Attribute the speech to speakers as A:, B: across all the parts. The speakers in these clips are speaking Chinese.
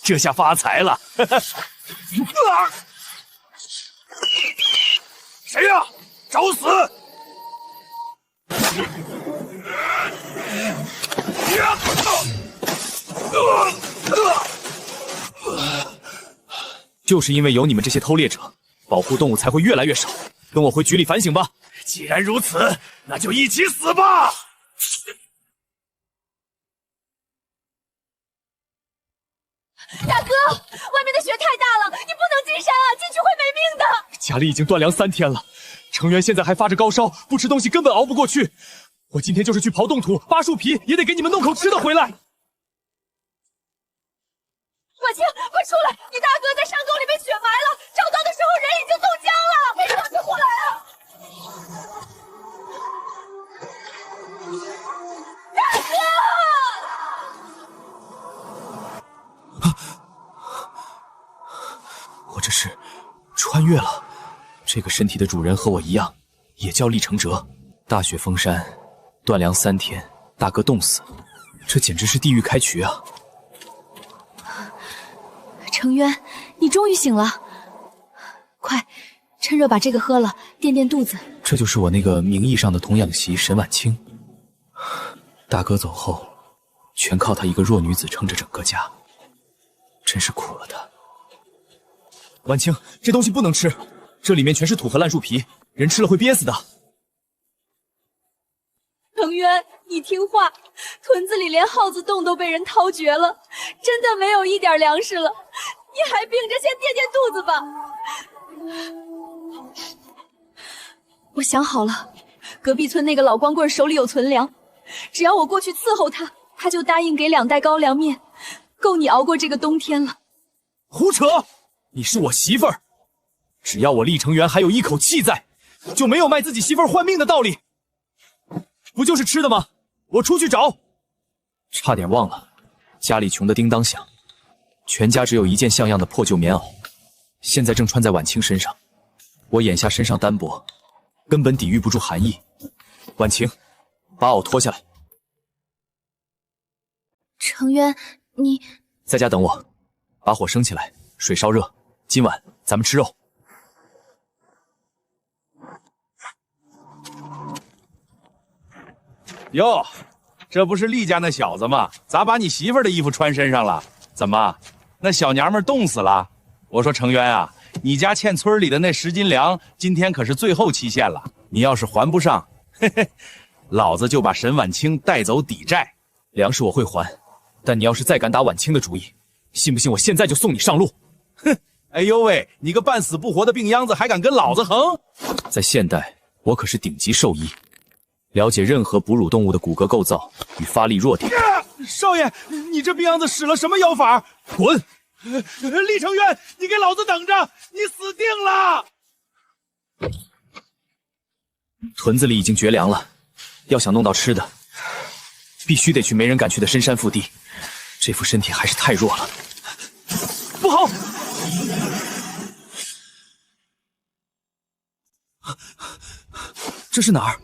A: 这下发财了！谁呀？找死！就是因为有你们这些偷猎者，保护动物才会越来越少。跟我回局里反省吧。既然如此，那就一起死吧！
B: 大哥，外面的雪太大了，你不能进山啊，进去会没命的。
A: 家里已经断粮3天了，成员现在还发着高烧，不吃东西根本熬不过去。我今天就是去刨冻土、扒树皮，也得给你们弄口吃的回来。
B: 婉清，快出来！你大哥在山沟里被雪埋了，找到的时候人已经冻僵了，你赶快过来啊！大哥！
A: 我这是穿越了，这个身体的主人和我一样，也叫厉承哲。大雪封山，断粮3天，大哥冻死，这简直是地狱开局啊！
B: 程渊，你终于醒了，快，趁热把这个喝了，垫垫肚子。
A: 这就是我那个名义上的童养媳沈婉清。大哥走后，全靠她一个弱女子撑着整个家，真是苦了她。婉清，这东西不能吃，这里面全是土和烂树皮，人吃了会憋死的。
B: 程渊，你听话，屯子里连耗子洞都被人掏绝了，真的没有一点粮食了，你还病着先垫垫肚子吧。我想好了，隔壁村那个老光棍手里有存粮，只要我过去伺候他，他就答应给2袋高粱面，够你熬过这个冬天了。
A: 胡扯！你是我媳妇儿，只要我厉承元还有一口气在，就没有卖自己媳妇儿换命的道理。不就是吃的吗？我出去找。差点忘了，家里穷得叮当响，全家只有一件像样的破旧棉袄，现在正穿在婉清身上。我眼下身上单薄，根本抵御不住寒意。婉清，把袄脱下来。
B: 程渊，你
A: 在家等我，把火升起来，水烧热，今晚咱们吃肉。
C: 哟，这不是厉家那小子吗？咋把你媳妇儿的衣服穿身上了？怎么，那小娘们冻死了？我说程渊啊，你家欠村里的那10斤粮，今天可是最后期限了。你要是还不上，嘿嘿，老子就把沈婉清带走抵债。
A: 粮食我会还，但你要是再敢打婉清的主意，信不信我现在就送你上路？
C: 哼！哎呦喂，你个半死不活的病秧子，还敢跟老子横？
A: 在现代，我可是顶级兽医。了解任何哺乳动物的骨骼构造与发力弱点。
C: 少爷，你这病秧子使了什么妖法？
A: 滚！
C: 厉承元，你给老子等着！你死定了！
A: 屯子里已经绝粮了，要想弄到吃的，必须得去没人敢去的深山腹地。这副身体还是太弱了，不好！这是哪儿？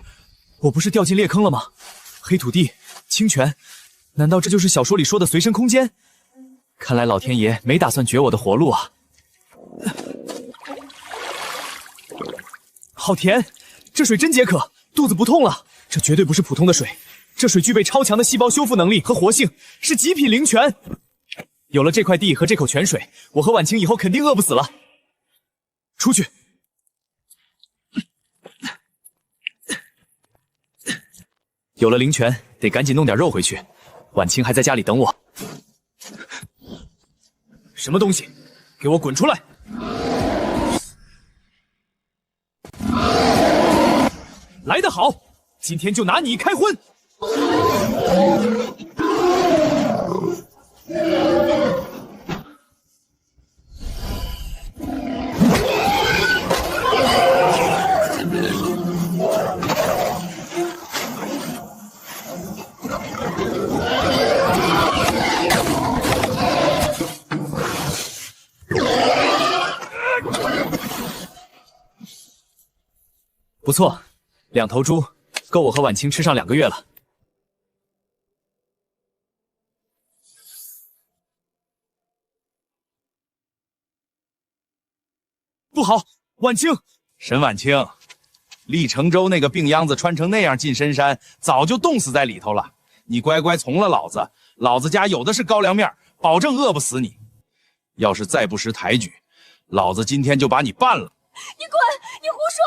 A: 我不是掉进裂坑了吗？黑土地，清泉，难道这就是小说里说的随身空间？看来老天爷没打算绝我的活路啊！好甜，这水真解渴，肚子不痛了。这绝对不是普通的水，这水具备超强的细胞修复能力和活性，是极品灵泉。有了这块地和这口泉水，我和婉清以后肯定饿不死了。出去。有了灵泉，得赶紧弄点肉回去。婉清还在家里等我。什么东西？给我滚出来！来得好，今天就拿你开荤！不错，2头猪够我和婉清吃上2个月了。不好，晚清，
C: 沈晚清，厉承州那个病秧子穿成那样进深山，早就冻死在里头了。你乖乖从了老子，老子家有的是高粱面，保证饿不死你。要是再不识抬举，老子今天就把你办了。
B: 你滚！你胡说！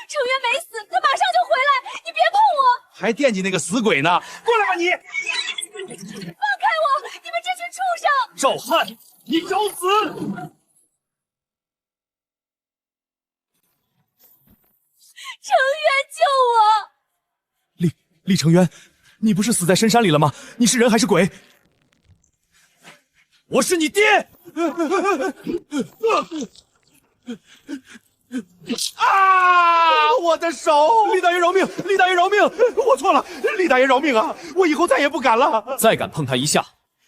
B: 程渊没死，他马上就回来，你别碰我！
C: 还惦记那个死鬼呢？过来吧你！
B: 放开我！你们这群畜生！
A: 赵汉，你找死！
B: 程渊，救我！
A: 厉承渊，你不是死在深山里了吗？你是人还是鬼？我是你爹！啊！我的手！厉大爷饶命！厉大爷饶命！我错了，厉大爷饶命啊！我以后再也不敢了。再敢碰他一下，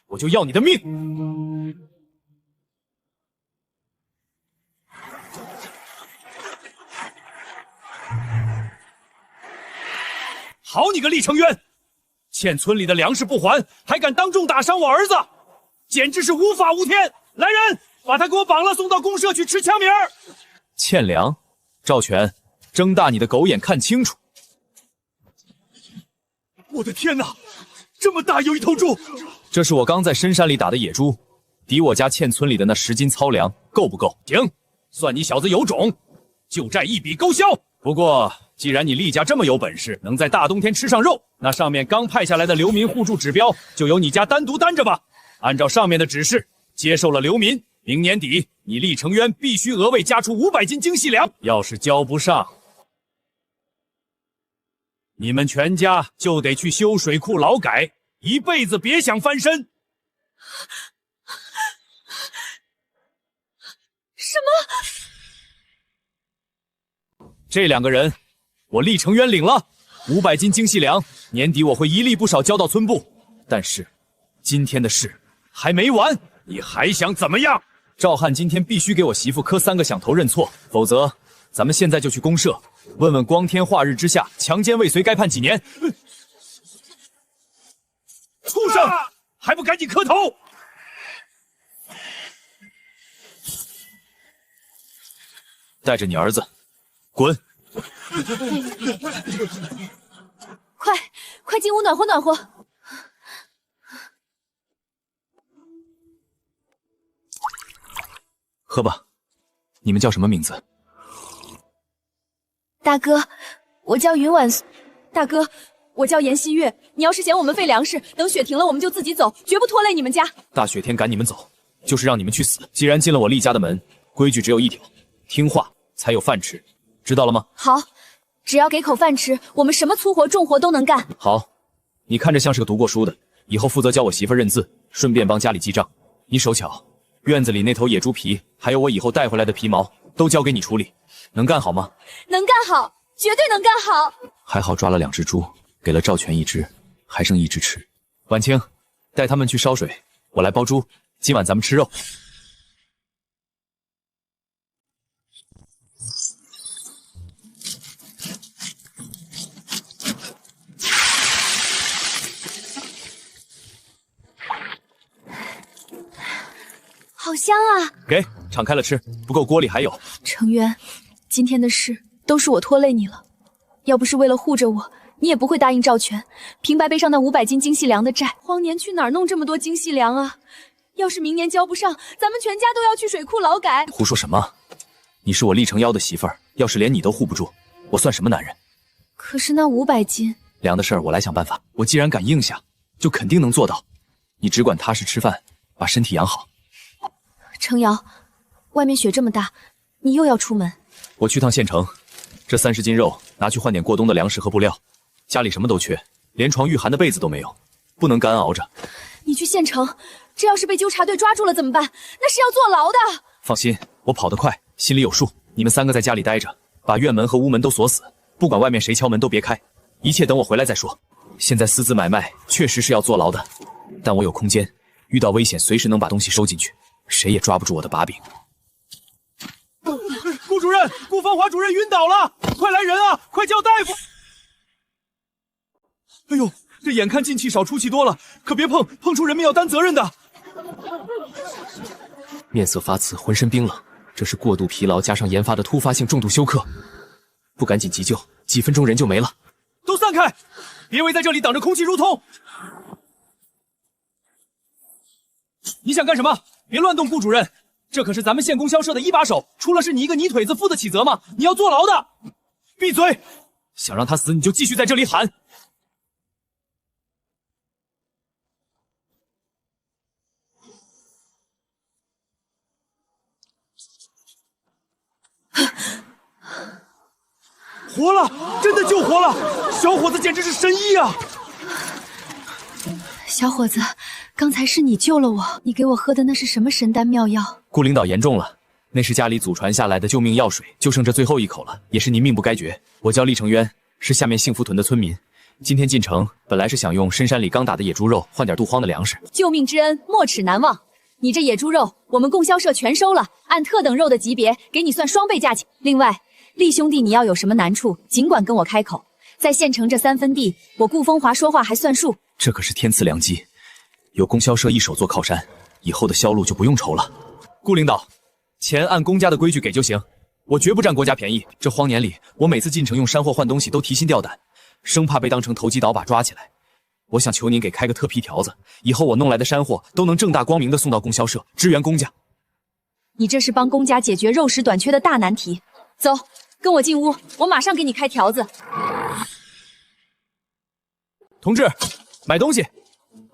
A: 我就要你的命！好你个厉承渊，欠村里的粮食不还，还敢当众打伤我儿子，简直是无法无天！来人，把他给我绑了，送到公社去吃枪米儿。欠粮，赵全，睁大你的狗眼看清楚！我的天哪，这么大有一头猪！这是我刚在深山里打的野猪，抵我家欠村里的那10斤糙粮，够不够？行，算你小子有种，旧债一笔勾销。不过，既然你厉家这么有本事，能在大冬天吃上肉，那上面刚派下来的流民互助指标，就由你家单独担着吧。按照上面的指示，接受了流民，明年底你厉承渊必须额外加出500斤精细粮，要是交不上，你们全家就得去修水库劳改，一辈子别想翻身。
B: 什么？
A: 这2个人，我厉承渊领了500斤精细粮，年底我会一粒不少交到村部。但是，今天的事还没完，你还想怎么样？赵汉今天必须给我媳妇磕3个响头认错，否则咱们现在就去公社，问问光天化日之下强奸未遂该判几年。畜生，还不赶紧磕头！带着你儿子滚！
B: 快进屋暖和暖和。
A: 喝吧。你们叫什么名字？
B: 大哥，我叫云婉。大哥，我叫颜希月。你要是嫌我们费粮食，等雪停了我们就自己走，绝不拖累你们家。
A: 大雪天赶你们走，就是让你们去死。既然进了我厉家的门，规矩只有一条，听话才有饭吃，知道了吗？
B: 好，只要给口饭吃，我们什么粗活重活都能干。
A: 好，你看着像是个读过书的，以后负责教我媳妇认字，顺便帮家里记账。你手巧，院子里那头野猪皮，还有我以后带回来的皮毛，都交给你处理，能干好吗？
B: 能干好，绝对能干好。
A: 还好抓了2只猪，给了赵全1只，还剩1只吃。婉清，带他们去烧水，我来包猪，今晚咱们吃肉。
B: 好香啊！
A: 给，敞开了吃，不够锅里还有。
B: 程渊，今天的事都是我拖累你了，要不是为了护着我，你也不会答应赵全，平白背上那500斤精细粮的债。荒年去哪儿弄这么多精细粮啊？要是明年交不上，咱们全家都要去水库劳改。
A: 胡说什么？你是我厉承妖的媳妇儿，要是连你都护不住，我算什么男人？
B: 可是那500斤
A: 粮的事儿，我来想办法。我既然敢应下，就肯定能做到。你只管踏实吃饭，把身体养好。
B: 程瑶，外面雪这么大，你又要出门？
A: 我去趟县城，这30斤肉拿去换点过冬的粮食和布料。家里什么都缺，连床御寒的被子都没有，不能干熬着。
B: 你去县城，这要是被纠察队抓住了怎么办？那是要坐牢的。
A: 放心，我跑得快，心里有数。你们3个在家里待着，把院门和屋门都锁死，不管外面谁敲门都别开，一切等我回来再说。现在私自买卖确实是要坐牢的，但我有空间，遇到危险随时能把东西收进去，谁也抓不住我的把柄。顾主任，顾芳华主任晕倒了，快来人啊！快叫大夫！哎呦，这眼看进气少出气多了，可别碰出人命要担责任的。面色发紫，浑身冰冷，这是过度疲劳加上研发的突发性重度休克，不赶紧急救，几分钟人就没了。都散开，别围在这里等着空气入通。你想干什么？别乱动，顾主任，这可是咱们县供销社的一把手，出了事你一个泥腿子负得起责吗？你要坐牢的。闭嘴！想让他死你就继续在这里喊。活了，真的救活了！小伙子简直是神医啊！
B: 小伙子，刚才是你救了我，你给我喝的那是什么神丹妙药？
A: 顾领导严重了，那是家里祖传下来的救命药水，就剩这最后一口了，也是您命不该绝。我叫厉成渊，是下面幸福屯的村民。今天进城，本来是想用深山里刚打的野猪肉换点肚荒的粮食。
B: 救命之恩，没齿难忘。你这野猪肉，我们供销社全收了，按特等肉的级别给你算双倍价钱。另外，厉兄弟，你要有什么难处，尽管跟我开口。在县城这3分地，我顾风华说话还算数。
A: 这可是天赐良机，有供销社一手做靠山，以后的销路就不用愁了。顾领导，钱按公家的规矩给就行，我绝不占国家便宜。这荒年里，我每次进城用山货换东西都提心吊胆，生怕被当成投机倒把抓起来。我想求您给开个特批条子，以后我弄来的山货都能正大光明的送到供销社，支援公家。
B: 你这是帮公家解决肉食短缺的大难题。走，跟我进屋，我马上给你开条子。
A: 同志，买东西。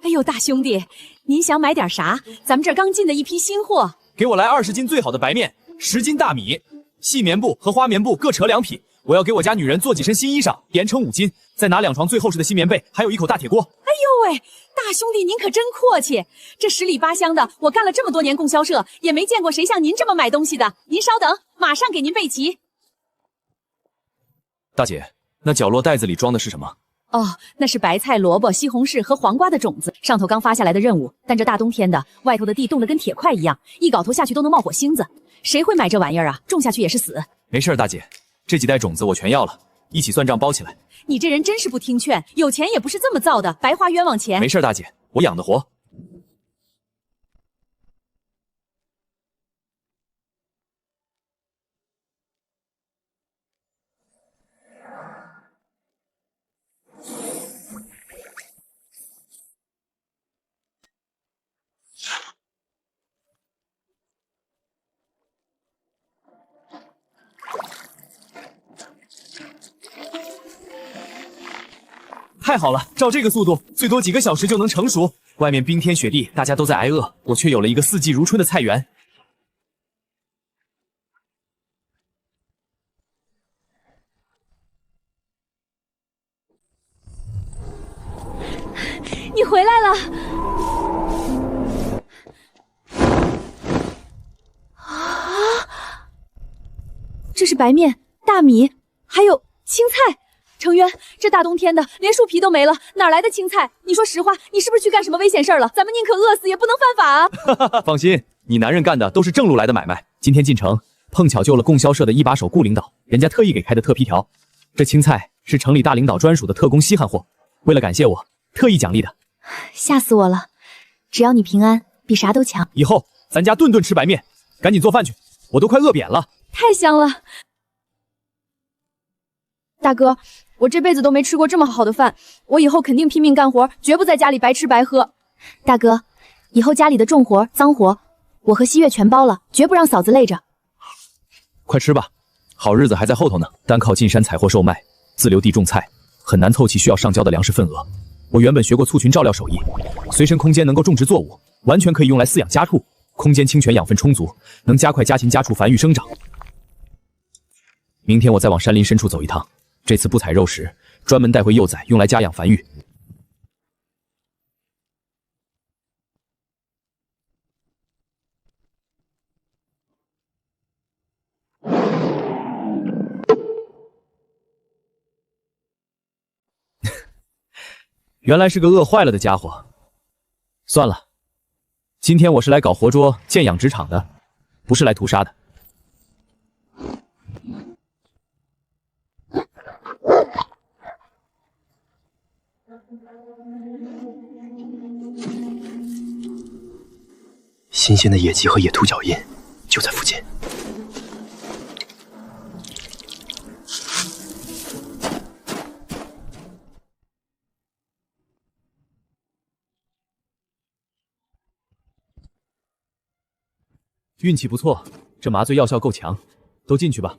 B: 哎呦，大兄弟，您想买点啥？咱们这儿刚进的一批新货。
A: 给我来20斤最好的白面，10斤大米，细棉布和花棉布各扯2匹。我要给我家女人做几身新衣裳，连称5斤，再拿2床最厚实的新棉被，还有1口大铁锅。
B: 哎呦喂，大兄弟您可真阔气！这10里8乡的，我干了这么多年供销社，也没见过谁像您这么买东西的。您稍等，马上给您备齐。
A: 大姐，那角落袋子里装的是什么？
B: 哦，那是白菜、萝卜、西红柿和黄瓜的种子，上头刚发下来的任务。但这大冬天的，外头的地冻得跟铁块一样，一镐头下去都能冒火星子。谁会买这玩意儿啊？种下去也是死。
A: 没事，大姐，这几袋种子我全要了，一起算账包起来。
B: 你这人真是不听劝，有钱也不是这么造的，白花冤枉钱。
A: 没事，大姐，我养得活。太好了，照这个速度，最多几个小时就能成熟。外面冰天雪地，大家都在挨饿，我却有了一个四季如春的菜园。
B: 你回来了！啊，这是白面、大米，还有青菜。成渊，这大冬天的，连树皮都没了，哪来的青菜？你说实话，你是不是去干什么危险事儿了？咱们宁可饿死，也不能犯法啊！
A: 放心，你男人干的都是正路来的买卖。今天进城，碰巧救了供销社的一把手顾领导，人家特意给开的特批条。这青菜是城里大领导专属的特供稀罕货，为了感谢我，特意奖励的。
B: 吓死我了！只要你平安，比啥都强。
A: 以后咱家顿顿吃白面，赶紧做饭去，我都快饿扁了。
B: 太香了，大哥。我这辈子都没吃过这么好的饭，我以后肯定拼命干活，绝不在家里白吃白喝。大哥，以后家里的重活、脏活，我和西月全包了，绝不让嫂子累着。
A: 快吃吧，好日子还在后头呢。单靠进山采货售卖，自留地种菜，很难凑齐需要上交的粮食份额。我原本学过簇群照料手艺，随身空间能够种植作物，完全可以用来饲养家畜。空间清泉，养分充足，能加快家禽家畜繁育生长。明天我再往山林深处走一趟。这次不采肉食，专门带回幼崽用来家养繁育。原来是个饿坏了的家伙。算了，今天我是来搞活捉建养殖场的，不是来屠杀的。
D: 新鲜的野鸡和野兔脚印就在附近。
A: 运气不错，这麻醉药效够强，都进去吧。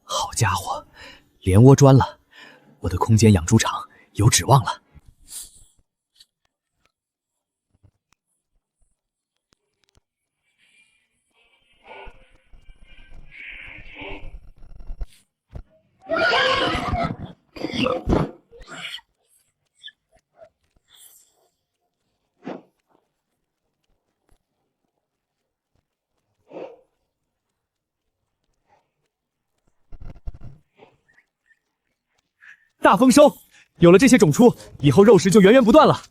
A: 好家伙，连窝砖了，我的空间养猪场有指望了。大丰收！有了这些种出，以后肉食就源源不断了。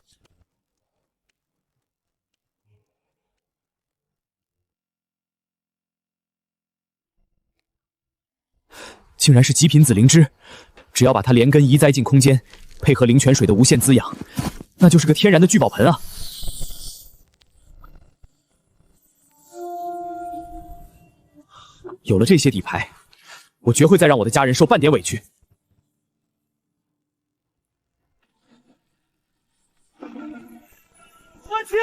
A: 竟然是极品紫灵芝，只要把它连根移栽进空间，配合灵泉水的无限滋养，那就是个天然的聚宝盆啊！有了这些底牌，我绝会再让我的家人受半点委屈。父亲！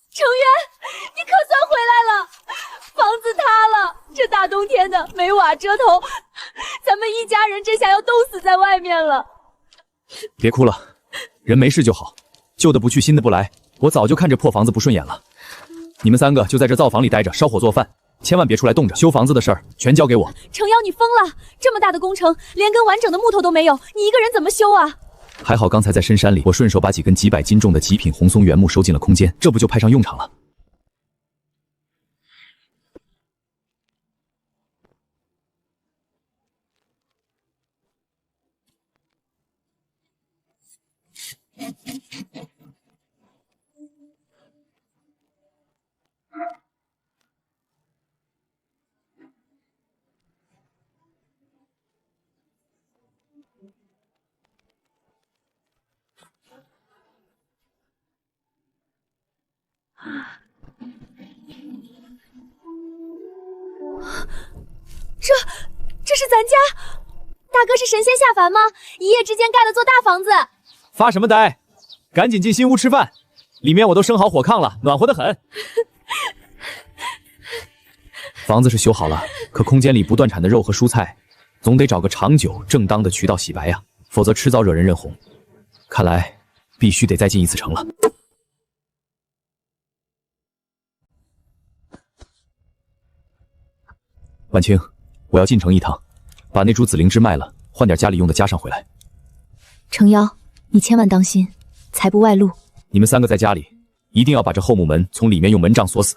B: 成渊，你可算回来了！房子塌了，这大冬天的没瓦遮头，咱们一家人这下要冻死在外面了。
A: 别哭了，人没事就好，旧的不去，新的不来。我早就看这破房子不顺眼了。你们3个就在这灶房里待着，烧火做饭，千万别出来动着。修房子的事儿全交给我。
B: 程瑶，你疯了！这么大的工程，连根完整的木头都没有，你一个人怎么修啊？
A: 还好刚才在深山里，我顺手把几根几百斤重的极品红松原木收进了空间，这不就派上用场了。
B: 这是咱家？大哥是神仙下凡吗？一夜之间盖了座大房子。
A: 发什么呆？赶紧进新屋吃饭，里面我都生好火炕了，暖和得很。房子是修好了，可空间里不断产的肉和蔬菜，总得找个长久正当的渠道洗白呀，否则迟早惹人认红。看来必须得再进一次城了。婉清，我要进城一趟，把那株紫灵芝卖了，换点家里用的加上回来。
B: 程瑶，你千万当心，财不外露。
A: 你们3个在家里，一定要把这后木门从里面用门杖锁死，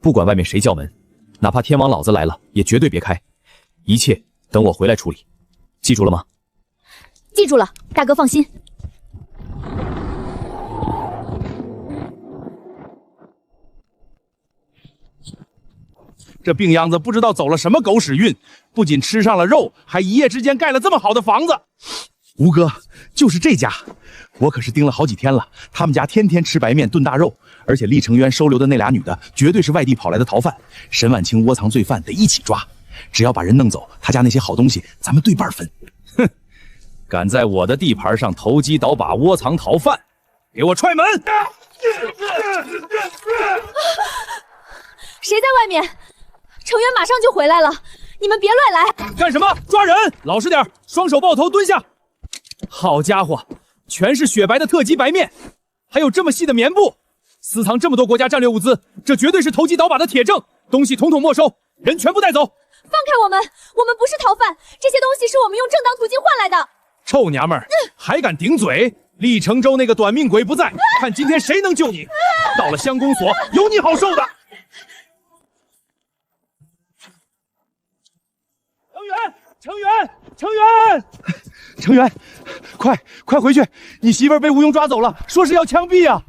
A: 不管外面谁叫门，哪怕天王老子来了，也绝对别开。一切等我回来处理，记住了吗？
B: 记住了，大哥放心。
C: 这病秧子不知道走了什么狗屎运，不仅吃上了肉，还一夜之间盖了这么好的房子。吴哥，就是这家，我可是盯了好几天了。他们家天天吃白面炖大肉，而且厉成渊收留的那俩女的，绝对是外地跑来的逃犯。沈婉清窝藏罪犯得一起抓，只要把人弄走，他家那些好东西咱们对半分。哼，敢在我的地盘上投机倒把、窝藏逃犯，给我踹门！
B: 谁在外面？程渊马上就回来了，你们别乱来！
A: 干什么？抓人！老实点，双手抱头蹲下。好家伙，全是雪白的特级白面，还有这么细的棉布，私藏这么多国家战略物资，这绝对是投机倒把的铁证。东西统统没收，人全部带走。
B: 放开我们，我们不是逃犯，这些东西是我们用正当途径换来的。
A: 臭娘们儿，还敢顶嘴！厉承州那个短命鬼不在，看今天谁能救你！到了乡公所，有你好受的。
C: 程渊，快回去！你媳妇儿被吴庸抓走了，说是要枪毙啊！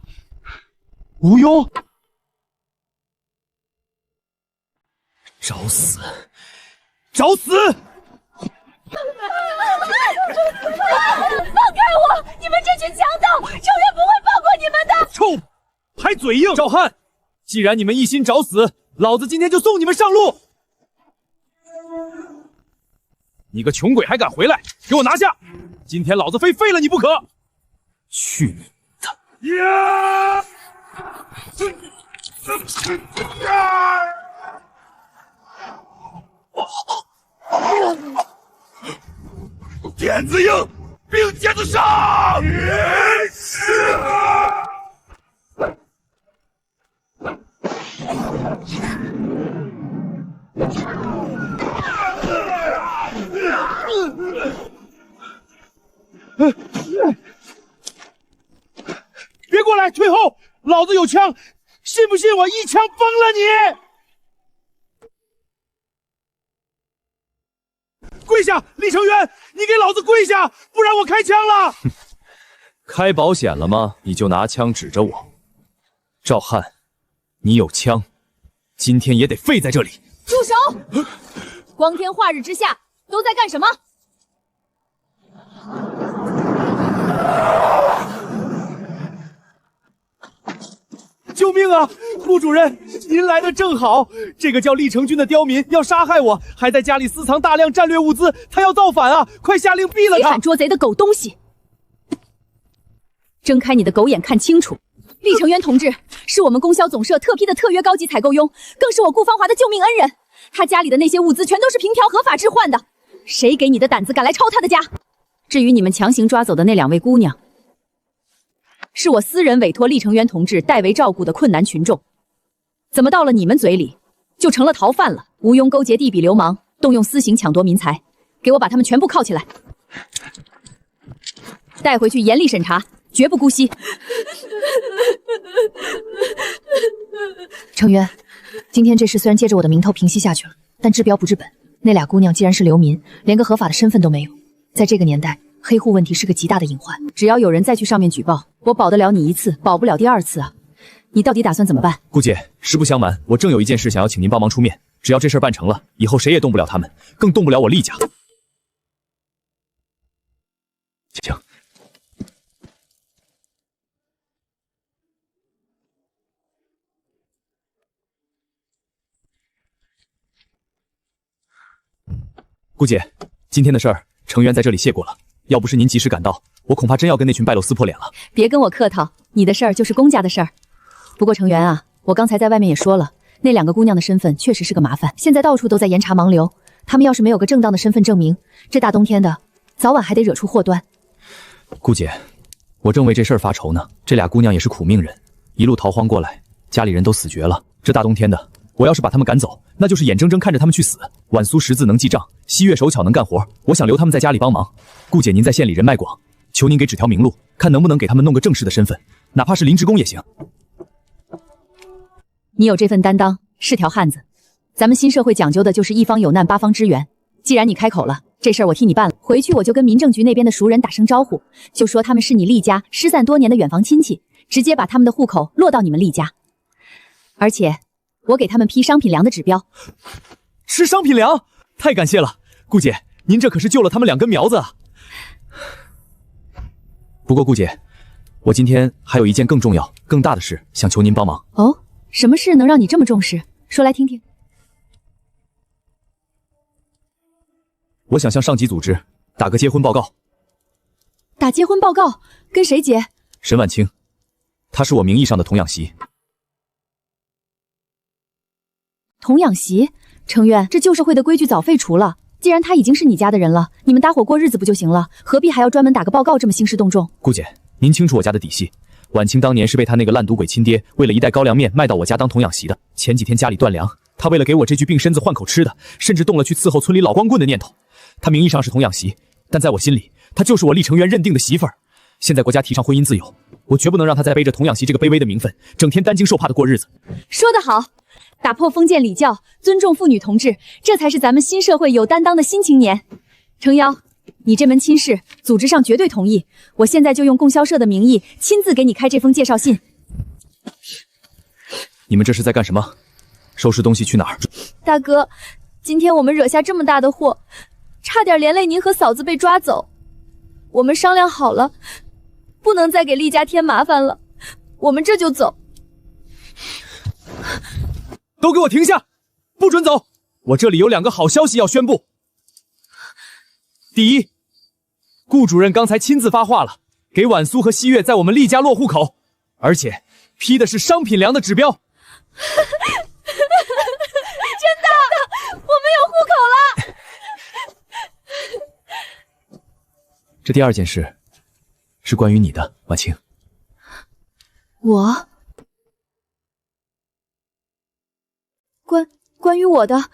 C: 吴庸，
A: 找死！找死！
B: 放开我！你们这群强盗！程渊不会放
A: 嘴硬。赵汉，既然你们一心找死，老子今天就送你们上路。你个穷鬼还敢回来，给我拿下！今天老子非废了你不可！去你的！呀！
C: 点子硬，并尖子上！
A: 别过来，退后！老子有枪，信不信我一枪崩了你？跪下，厉成元，你给老子跪下，不然我开枪了！开保险了吗？你就拿枪指着我。赵汉，你有枪，今天也得废在这里。
B: 住手！光天化日之下，都在干什么？
A: 救命啊！顾主任，您来的正好。这个叫厉成军的刁民要杀害我，还在家里私藏大量战略物资，他要造反啊！快下令毙了他！
B: 贼喊捉贼的狗东西！睁开你的狗眼看清楚，厉成元同志是我们供销总社特批的特约高级采购佣，更是我顾芳华的救命恩人。他家里的那些物资全都是凭条合法置换的，谁给你的胆子敢来抄他的家？至于你们强行抓走的那2位姑娘，是我私人委托厉成元同志代为照顾的困难群众，怎么到了你们嘴里就成了逃犯了？无庸勾结地痞流氓，动用私刑抢夺民财，给我把他们全部铐起来，带回去严厉审查，绝不姑息。
D: 成员，今天这事虽然借着我的名头平息下去了，但治标不治本。那俩姑娘既然是流民，连个合法的身份都没有，在这个年代，黑户问题是个极大的隐患。
B: 只要有人再去上面举报，我保得了你一次，保不了第2次啊！你到底打算怎么办？
A: 顾姐，实不相瞒，我正有一件事想要请您帮忙出面。只要这事儿办成了，以后谁也动不了他们，更动不了我厉家。请。顾姐，今天的事儿，成员在这里谢过了。要不是您及时赶到，我恐怕真要跟那群败露撕破脸了。
B: 别跟我客套，你的事儿就是公家的事儿。不过成员啊，我刚才在外面也说了，那2个姑娘的身份确实是个麻烦，现在到处都在严查盲流，她们要是没有个正当的身份证明，这大冬天的，早晚还得惹出祸端。
A: 顾姐，我正为这事儿发愁呢。这俩姑娘也是苦命人，一路逃荒过来，家里人都死绝了。这大冬天的，我要是把他们赶走，那就是眼睁睁看着他们去死。晚苏识字能记账，西岳手巧能干活，我想留他们在家里帮忙。顾姐，您在县里人脉广，求您给指条明路，看能不能给他们弄个正式的身份，哪怕是临职工也行。
B: 你有这份担当，是条汉子。咱们新社会讲究的就是一方有难八方支援。既然你开口了，这事儿我替你办了。回去我就跟民政局那边的熟人打声招呼，就说他们是你厉家失散多年的远房亲戚，直接把他们的户口落到你们厉家。而且我给他们批商品粮的指标。
A: 吃商品粮？太感谢了，顾姐，您这可是救了他们2根苗子啊。不过顾姐，我今天还有一件更重要、更大的事，想求您帮忙。
B: 哦，什么事能让你这么重视？说来听听。
A: 我想向上级组织打个结婚报告。
B: 打结婚报告？跟谁结？
A: 沈婉清，她是我名义上的童养媳。
B: 童养媳？成员，这旧社会的规矩早废除了。既然她已经是你家的人了，你们搭伙过日子不就行了？何必还要专门打个报告，这么兴师动众？
A: 顾姐，您清楚我家的底细。婉清当年是被他那个烂赌鬼亲爹为了一袋高粱面卖到我家当童养媳的。前几天家里断粮，他为了给我这具病身子换口吃的，甚至动了去伺候村里老光棍的念头。他名义上是童养媳，但在我心里，他就是我厉成元认定的媳妇儿。现在国家提倡婚姻自由，我绝不能让他再背着童养媳这个卑微的名分，整天担惊受怕的过日子。
B: 说得好，打破封建礼教，尊重妇女同志，这才是咱们新社会有担当的新青年。程瑶，你这门亲事，组织上绝对同意。我现在就用供销社的名义，亲自给你开这封介绍信。
A: 你们这是在干什么？收拾东西去哪儿？
B: 大哥，今天我们惹下这么大的祸，差点连累您和嫂子被抓走。我们商量好了，不能再给厉家添麻烦了，我们这就走。
A: 都给我停下，不准走！我这里有2个好消息要宣布。第一，顾主任刚才亲自发话了，给婉苏和西月在我们厉家落户口，而且批的是商品粮的指标。
B: 真的，我们有户口了。
A: 这第2件事是关于你的，婉清。
B: 我关于我的，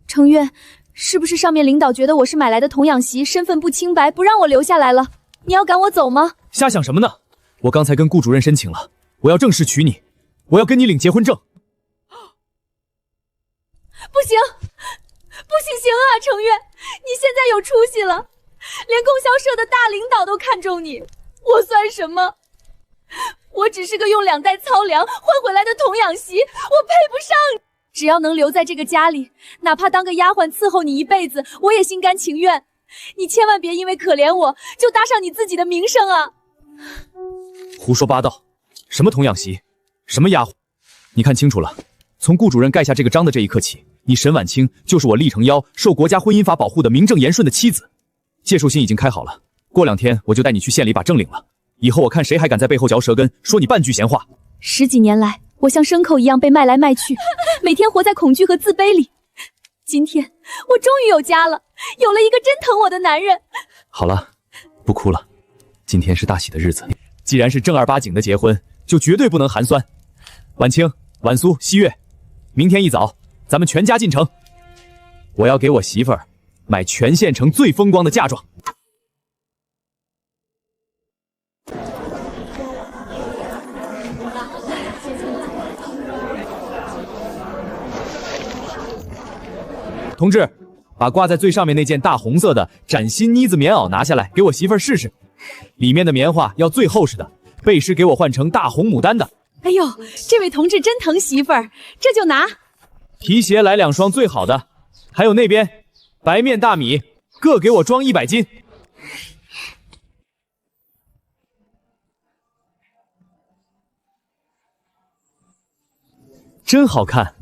B: 程月，是不是上面领导觉得我是买来的童养媳，身份不清白，不让我留下来了？你要赶我走吗？
A: 瞎想什么呢？我刚才跟顾主任申请了，我要正式娶你，我要跟你领结婚证。
B: 不行，啊，程月，你现在有出息了，连供销社的大领导都看中你，我算什么？我只是个用2代操粮换回来的童养媳，我配不上你。只要能留在这个家里，哪怕当个丫鬟伺候你一辈子，我也心甘情愿。你千万别因为可怜我就搭上你自己的名声啊！
A: 胡说八道，什么童养媳，什么丫鬟，你看清楚了，从顾主任盖下这个章的这一刻起，你沈婉清就是我厉成妖受国家婚姻法保护的名正言顺的妻子。介绍信已经开好了，过2天我就带你去县里把证领了。以后我看谁还敢在背后嚼舌根，说你半句闲话。
B: 10几年来，我像牲口一样被卖来卖去，每天活在恐惧和自卑里。今天我终于有家了，有了一个真疼我的男人。
A: 好了，不哭了，今天是大喜的日子，既然是正儿八经的结婚，就绝对不能寒酸。婉清、婉苏、西月，明天一早咱们全家进城，我要给我媳妇儿买全县城最风光的嫁妆。同志，把挂在最上面那件大红色的崭新呢子棉袄拿下来，给我媳妇儿试试。里面的棉花要最厚实的，背诗给我换成大红牡丹的。
B: 哎呦，这位同志真疼媳妇儿，这就拿。
A: 皮鞋来2双最好的，还有那边白面大米，各给我装100斤。真好看，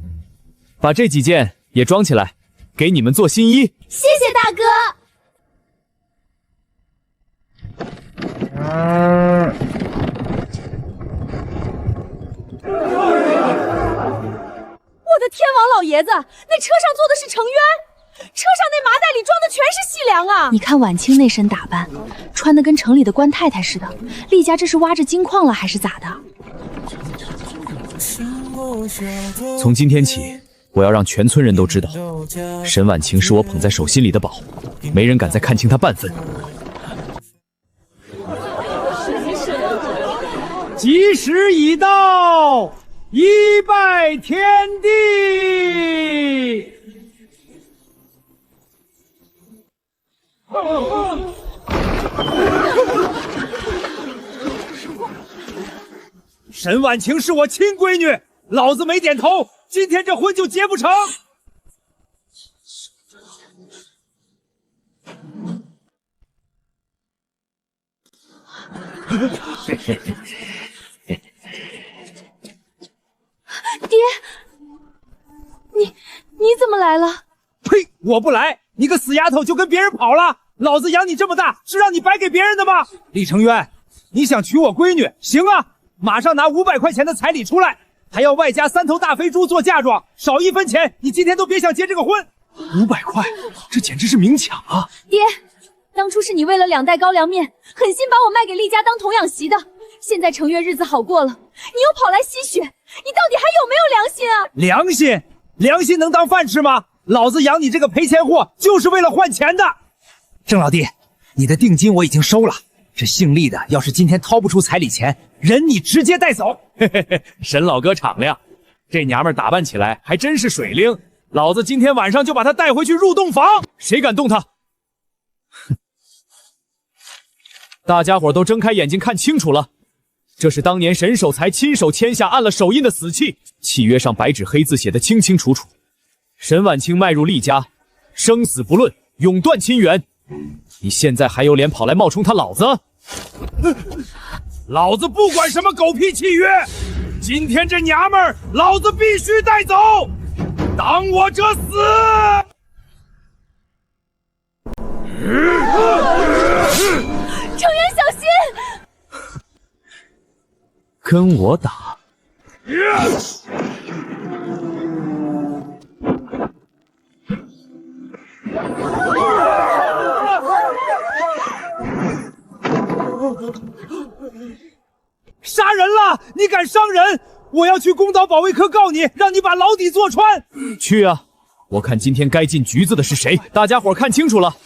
A: 把这几件也装起来，给你们做新衣。
B: 谢谢大哥。我的天王老爷子，那车上坐的是程渊，车上那麻袋里装的全是细粮啊！
D: 你看婉清那身打扮，穿的跟城里的官太太似的，厉家这是挖着金矿了还是咋的？
A: 从今天起，我要让全村人都知道，沈婉清是我捧在手心里的宝，没人敢再看清她半分。吉时已到，一拜天地。沈婉清是我亲闺女，老子没点头，今天这婚就结不成。
B: 爹，你怎么来了？
A: 呸！我不来，你个死丫头就跟别人跑了。老子养你这么大，是让你白给别人的吗？李成渊，你想娶我闺女，行啊，马上拿500块钱的彩礼出来，还要外加3头大肥猪做嫁妆，少1分钱，你今天都别想结这个婚。500块，这简直是明抢啊！
B: 爹，当初是你为了2袋高粱面，狠心把我卖给厉家当童养媳的。现在程月日子好过了，你又跑来吸血，你到底还有没有良心啊？
A: 良心？良心能当饭吃吗？老子养你这个赔钱货，就是为了换钱的。郑老弟，你的定金我已经收了，这姓厉的要是今天掏不出彩礼钱，人你直接带走。嘿嘿嘿，沈老哥敞亮，这娘们打扮起来还真是水灵，老子今天晚上就把她带回去入洞房，谁敢动她？哼！大家伙都睁开眼睛看清楚了，这是当年沈守才亲手签下按了手印的死契，契约上白纸黑字写的清清楚楚。沈婉清迈入厉家，生死不论，永断亲缘。你现在还有脸跑来冒充他老子？老子不管什么狗屁契约，
C: 今天这娘们儿，老子必须带走！当我者死！
B: 程渊，小心！
A: 跟我打！杀人了！你敢伤人！我要去宫岛保卫科告你，让你把牢底坐穿！去啊！我看今天该进局子的是谁？大家伙看清楚了，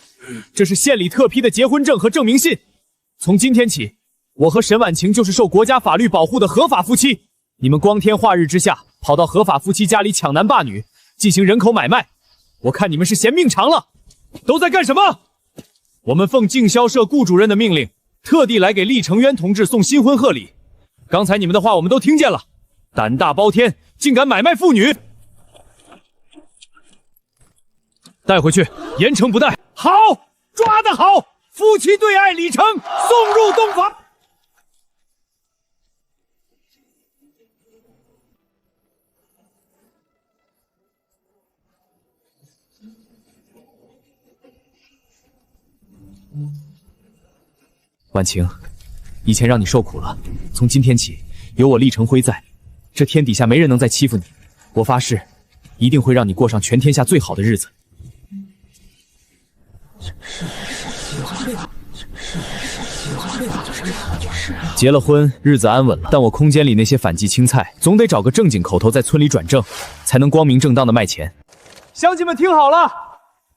A: 这是县里特批的结婚证和证明信。从今天起，我和沈婉晴就是受国家法律保护的合法夫妻。你们光天化日之下跑到合法夫妻家里抢男霸女，进行人口买卖，我看你们是嫌命长了。都在干什么？我们奉竞销社顾主任的命令，特地来给厉成渊同志送新婚贺礼。刚才你们的话我们都听见了，胆大包天，竟敢买卖妇女！带回去，严惩不贷。好，抓得好！夫妻对爱李成送入洞房。婉晴，以前让你受苦了，从今天起，有我厉成辉在，这天底下没人能再欺负你。我发誓，一定会让你过上全天下最好的日子。结了婚，日子安稳了，但我空间里那些反季青菜，总得找个正经口头在村里转正，才能光明正当的卖钱。乡亲们听好了，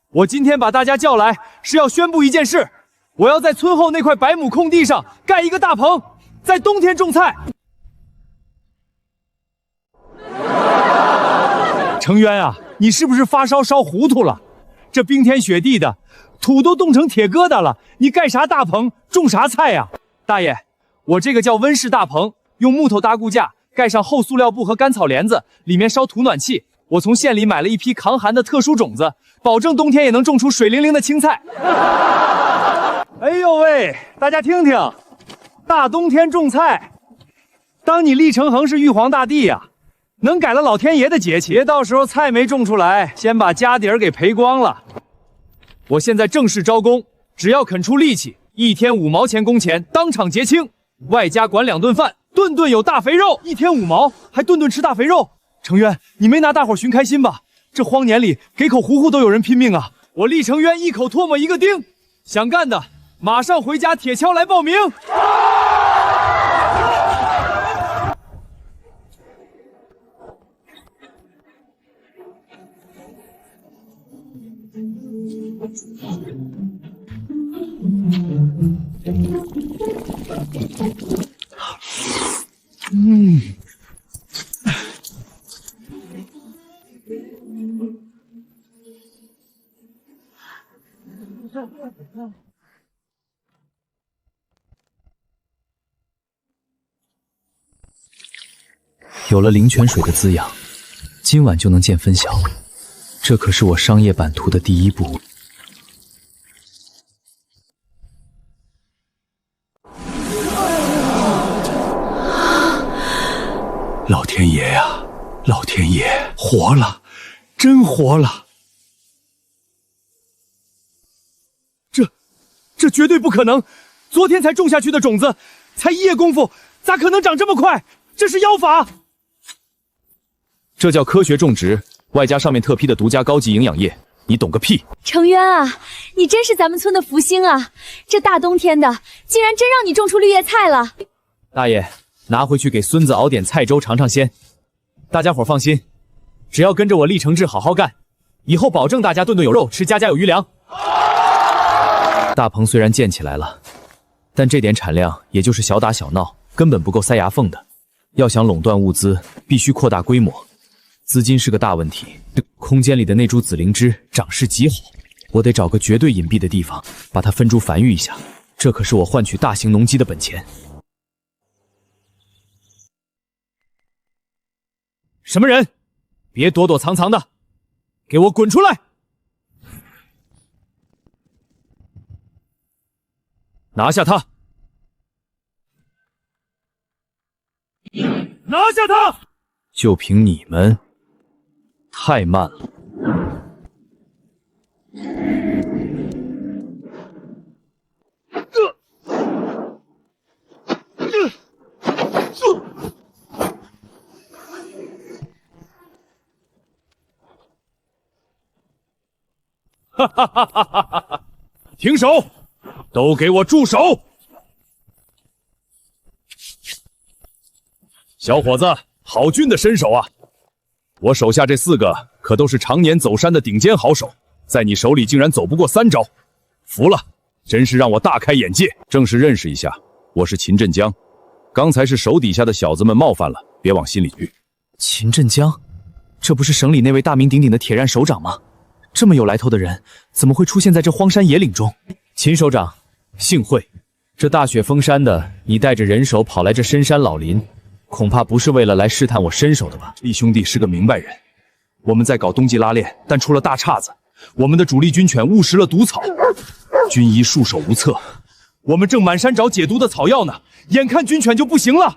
A: 我今天把大家叫来，是要宣布一件事。我要在村后那块100亩空地上盖一个大棚，在冬天种菜。程渊啊，你是不是发烧烧糊涂了？这冰天雪地的，土都冻成铁疙瘩了，你盖啥大棚，种啥菜呀？大爷，我这个叫温室大棚，用木头搭骨架，盖上厚塑料布和干草帘子，里面烧土暖气。我从县里买了一批抗寒的特殊种子，保证冬天也能种出水灵灵的青菜。哎呦喂，大家听听，大冬天种菜，当你厉成恒是玉皇大帝呀，能改了老天爷的节气，别到时候菜没种出来，先把家底儿给赔光了。我现在正式招工，只要肯出力气，1天5毛钱工钱，当场结清，外加管2顿饭，顿顿有大肥肉，1天5毛，还顿顿吃大肥肉。程渊，你没拿大伙寻开心吧？这荒年里给口糊糊都有人拼命啊！我厉成渊一口唾沫一个钉，想干的马上回家铁锹来报名。有了灵泉水的滋养，今晚就能见分晓。这可是我商业版图的第一步。老天爷呀，老天爷，活了，真活了！这绝对不可能！昨天才种下去的种子，才1夜功夫，咋可能长这么快？这是妖法！这叫科学种植，外加上面特批的独家高级营养液，你懂个屁！
B: 程渊啊，你真是咱们村的福星啊！这大冬天的，竟然真让你种出绿叶菜了！
A: 大爷，拿回去给孙子熬点菜粥尝尝鲜。大家伙放心，只要跟着我厉承志好好干，以后保证大家顿顿有肉吃，家家有余粮。大棚虽然建起来了，但这点产量也就是小打小闹，根本不够塞牙缝的。要想垄断物资，必须扩大规模，资金是个大问题。空间里的那株紫灵芝长势极好，我得找个绝对隐蔽的地方，把它分株繁育一下。这可是我换取大型农机的本钱。什么人？别躲躲藏藏的，给我滚出来！拿下他！拿下他！就凭你们，太慢了。哈哈哈哈哈哈！停手！都给我住手！小伙子，好俊的身手啊！我手下这4个可都是常年走山的顶尖好手，在你手里竟然走不过3招，服了，真是让我大开眼界。正式认识一下，我是秦振江，刚才是手底下的小子们冒犯了，别往心里去。秦振江，这不是省里那位大名鼎鼎的铁腕首长吗？这么有来头的人，怎么会出现在这荒山野岭中？秦首长，幸会。这大雪封山的，你带着人手跑来这深山老林，恐怕不是为了来试探我身手的吧？厉兄弟是个明白人，我们在搞冬季拉练，但出了大岔子，我们的主力军犬误食了毒草，军医束手无策。我们正满山找解毒的草药呢，眼看军犬就不行了。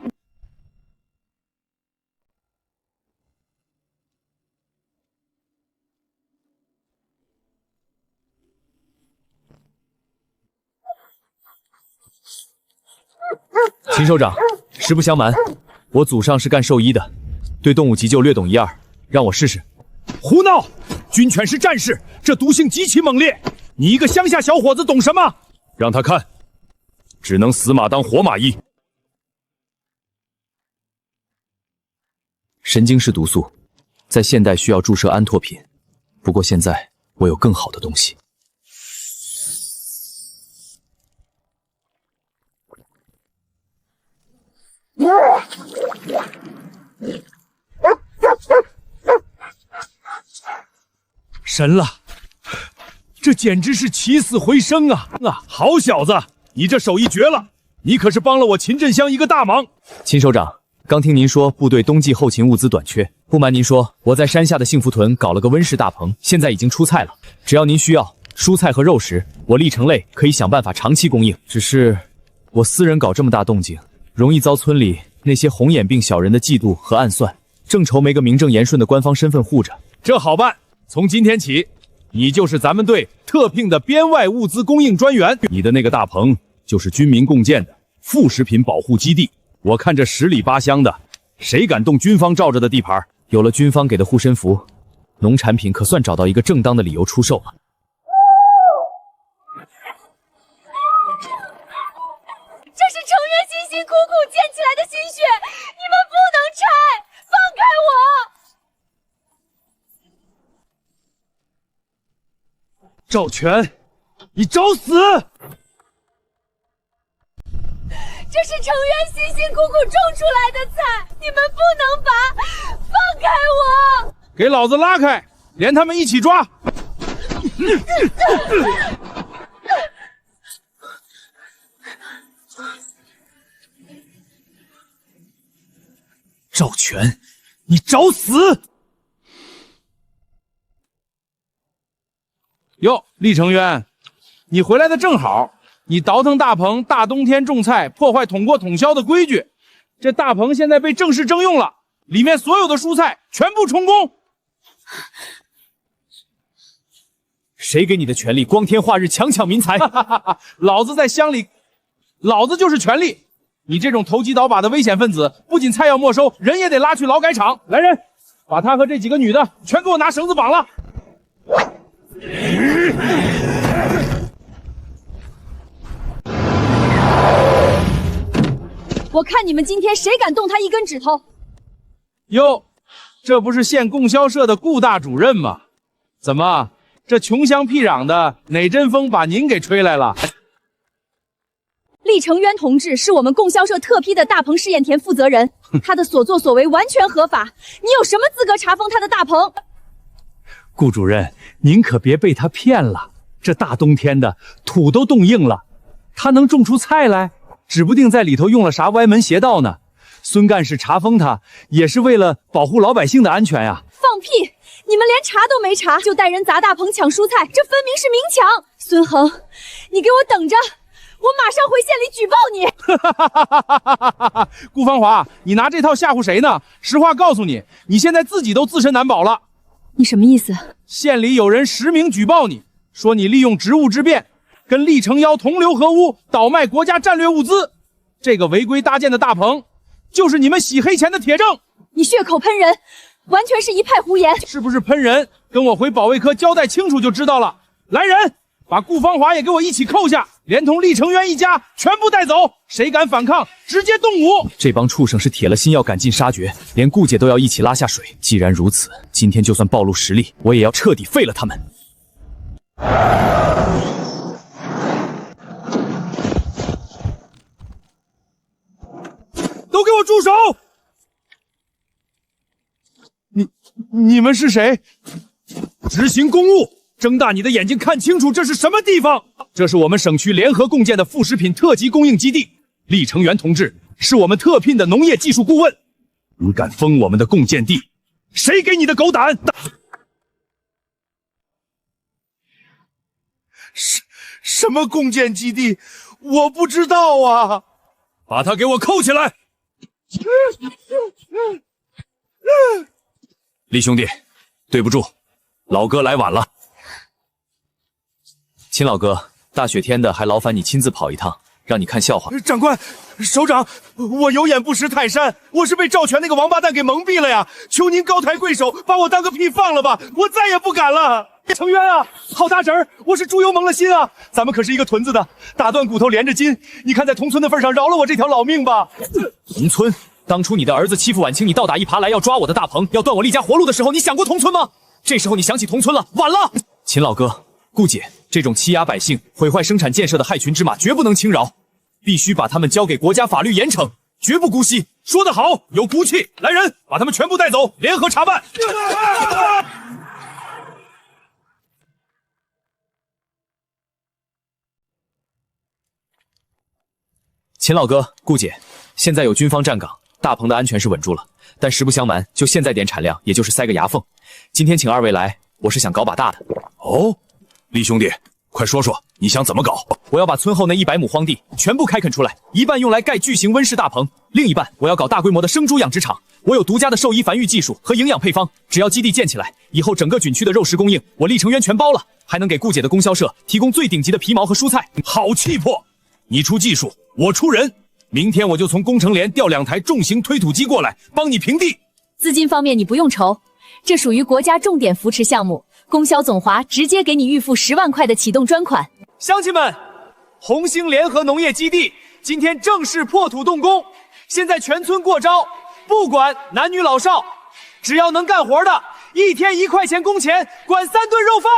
A: 秦首长，实不相瞒，我祖上是干兽医的，对动物急救略懂一二，让我试试。胡闹！军犬是战士，这毒性极其猛烈，你一个乡下小伙子懂什么？让他看，只能死马当活马医。神经是毒素，在现代需要注射安托品，不过现在我有更好的东西。神了，这简直是起死回生啊！好小子，你这手艺绝了，你可是帮了我秦振乡一个大忙。秦首长，刚听您说部队冬季后勤物资短缺，不瞒您说，我在山下的幸福屯搞了个温室大棚，现在已经出菜了。只要您需要蔬菜和肉食，我历城类可以想办法长期供应。只是我私人搞这么大动静，容易遭村里那些红眼病小人的嫉妒和暗算，正愁没个名正言顺的官方身份护着。这好办，从今天起，你就是咱们队特聘的边外物资供应专员。你的那个大棚就是军民共建的副食品保护基地。我看这10里8乡的，谁敢动军方罩着的地盘？有了军方给的护身符，农产品可算找到一个正当的理由出售了。
B: 这是成员辛辛苦苦建起来的心血，你们不能拆！放开我！
A: 赵全，你找死！
B: 这是成员辛辛苦苦种出来的菜，你们不能拔！放开我！
C: 给老子拉开，连他们一起抓！
A: 赵全，你找死！
C: 哟，厉成渊，你回来的正好。你倒腾大棚，大冬天种菜，破坏统过统销的规矩。这大棚现在被正式征用了，里面所有的蔬菜全部充公。
A: 谁给你的权利光天化日强抢民财？
C: 老子在乡里，老子就是权力。你这种投机倒把的危险分子，不仅菜要没收，人也得拉去劳改场。来人，把他和这几个女的全给我拿绳子绑了。
B: 我看你们今天谁敢动他一根指头！
C: 哟，这不是县供销社的顾大主任吗？怎么，这穷乡僻壤的哪阵风把您给吹来了？
B: 厉成渊同志是我们供销社特批的大棚试验田负责人，他的所作所为完全合法，你有什么资格查封他的大棚？
A: 顾主任，您可别被他骗了，这大冬天的土都冻硬了，他能种出菜来？指不定在里头用了啥歪门邪道呢。孙干事查封他，也是为了保护老百姓的安全呀。
B: 放屁！你们连查都没查，就带人砸大棚抢蔬菜，这分明是明抢！孙恒，你给我等着！我马上回县里举报你。
C: 顾芳华，你拿这套吓唬谁呢？实话告诉你，你现在自己都自身难保了。
D: 你什么意思？
C: 县里有人实名举报你，说你利用职务之便，跟厉成妖同流合污，倒卖国家战略物资。这个违规搭建的大棚，就是你们洗黑钱的铁证。
B: 你血口喷人，完全是一派胡言。
C: 是不是喷人？跟我回保卫科交代清楚就知道了。来人，把顾芳华也给我一起扣下，连同厉成渊一家全部带走。谁敢反抗，直接动武！
A: 这帮畜生是铁了心要赶尽杀绝，连顾姐都要一起拉下水。既然如此，今天就算暴露实力，我也要彻底废了他们。
C: 都给我住手！你们是谁？执行公务，睁大你的眼睛看清楚，这是什么地方？这是我们省区联合共建的副食品特级供应基地。厉成元同志是我们特聘的农业技术顾问。你敢封我们的共建地，谁给你的狗胆？什么共建基地？我不知道啊！把他给我扣起来！
A: 厉兄弟，对不住，老哥来晚了。秦老哥，大雪天的还劳烦你亲自跑一趟，让你看笑话。
C: 长官，首长，我有眼不识泰山，我是被赵全那个王八蛋给蒙蔽了呀！求您高抬贵手，把我当个屁放了吧，我再也不敢了。成渊啊，好大侄儿，我是猪油蒙了心啊！咱们可是一个屯子的，打断骨头连着筋，你看在同村的份上，饶了我这条老命吧。
A: 同村？当初你的儿子欺负婉清，你倒打一耙来要抓我的大棚，要断我厉家活路的时候，你想过同村吗？这时候你想起同村了，晚了。秦老哥，顾姐，这种欺压百姓、毁坏生产建设的害群之马，绝不能轻饶，必须把他们交给国家法律严惩，绝不姑息。说得好，有骨气！来人，把他们全部带走，联合查办。秦老哥，顾姐，现在有军方站岗，大棚的安全是稳住了，但实不相瞒，就现在点产量，也就是塞个牙缝。今天请二位来，我是想搞把大的。
C: 哦，厉兄弟，快说说你想怎么搞？
A: 我要把村后那100亩荒地全部开垦出来，一半用来盖巨型温室大棚，另一半我要搞大规模的生猪养殖场。我有独家的兽医繁育技术和营养配方，只要基地建起来，以后整个菌区的肉食供应我厉成渊全包了，还能给顾姐的供销社提供最顶级的皮毛和蔬菜。
C: 好气魄！你出技术，我出人。明天我就从工程连调2台重型推土机过来，帮你平地。
B: 资金方面你不用愁，这属于国家重点扶持项目，供销总华直接给你预付10万块的启动专款。
A: 乡亲们，红星联合农业基地今天正式破土动工，现在全村过招，不管男女老少，只要能干活的，1天1块钱工钱，管3顿肉饭。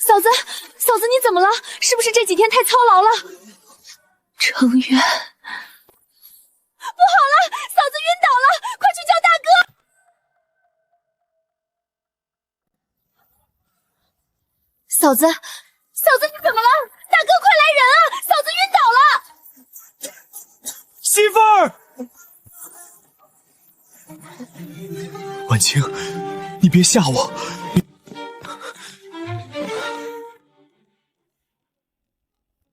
B: 嫂子，你怎么了？是不是这几天太操劳了？
D: 成渊，
B: 不好了，嫂子晕倒了，快去叫大哥！嫂子，你怎么了？大哥，快来人啊！嫂子
A: 媳妇儿，婉清，你别吓我。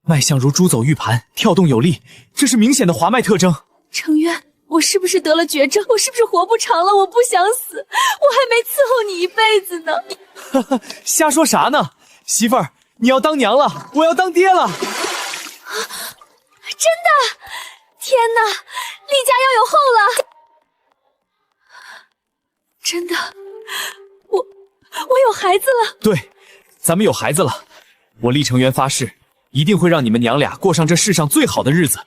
A: 脉象如猪走玉盘，跳动有力，这是明显的滑脉特征。
B: 成渊，我是不是得了绝症？我是不是活不长了？我不想死，我还没伺候你一辈子呢。
A: 哈哈，瞎说啥呢？媳妇儿，你要当娘了，我要当爹了。
B: 真的？天哪，厉家要有后了！真的，我有孩子了。
A: 对，咱们有孩子了。我厉成渊发誓，一定会让你们娘俩过上这世上最好的日子。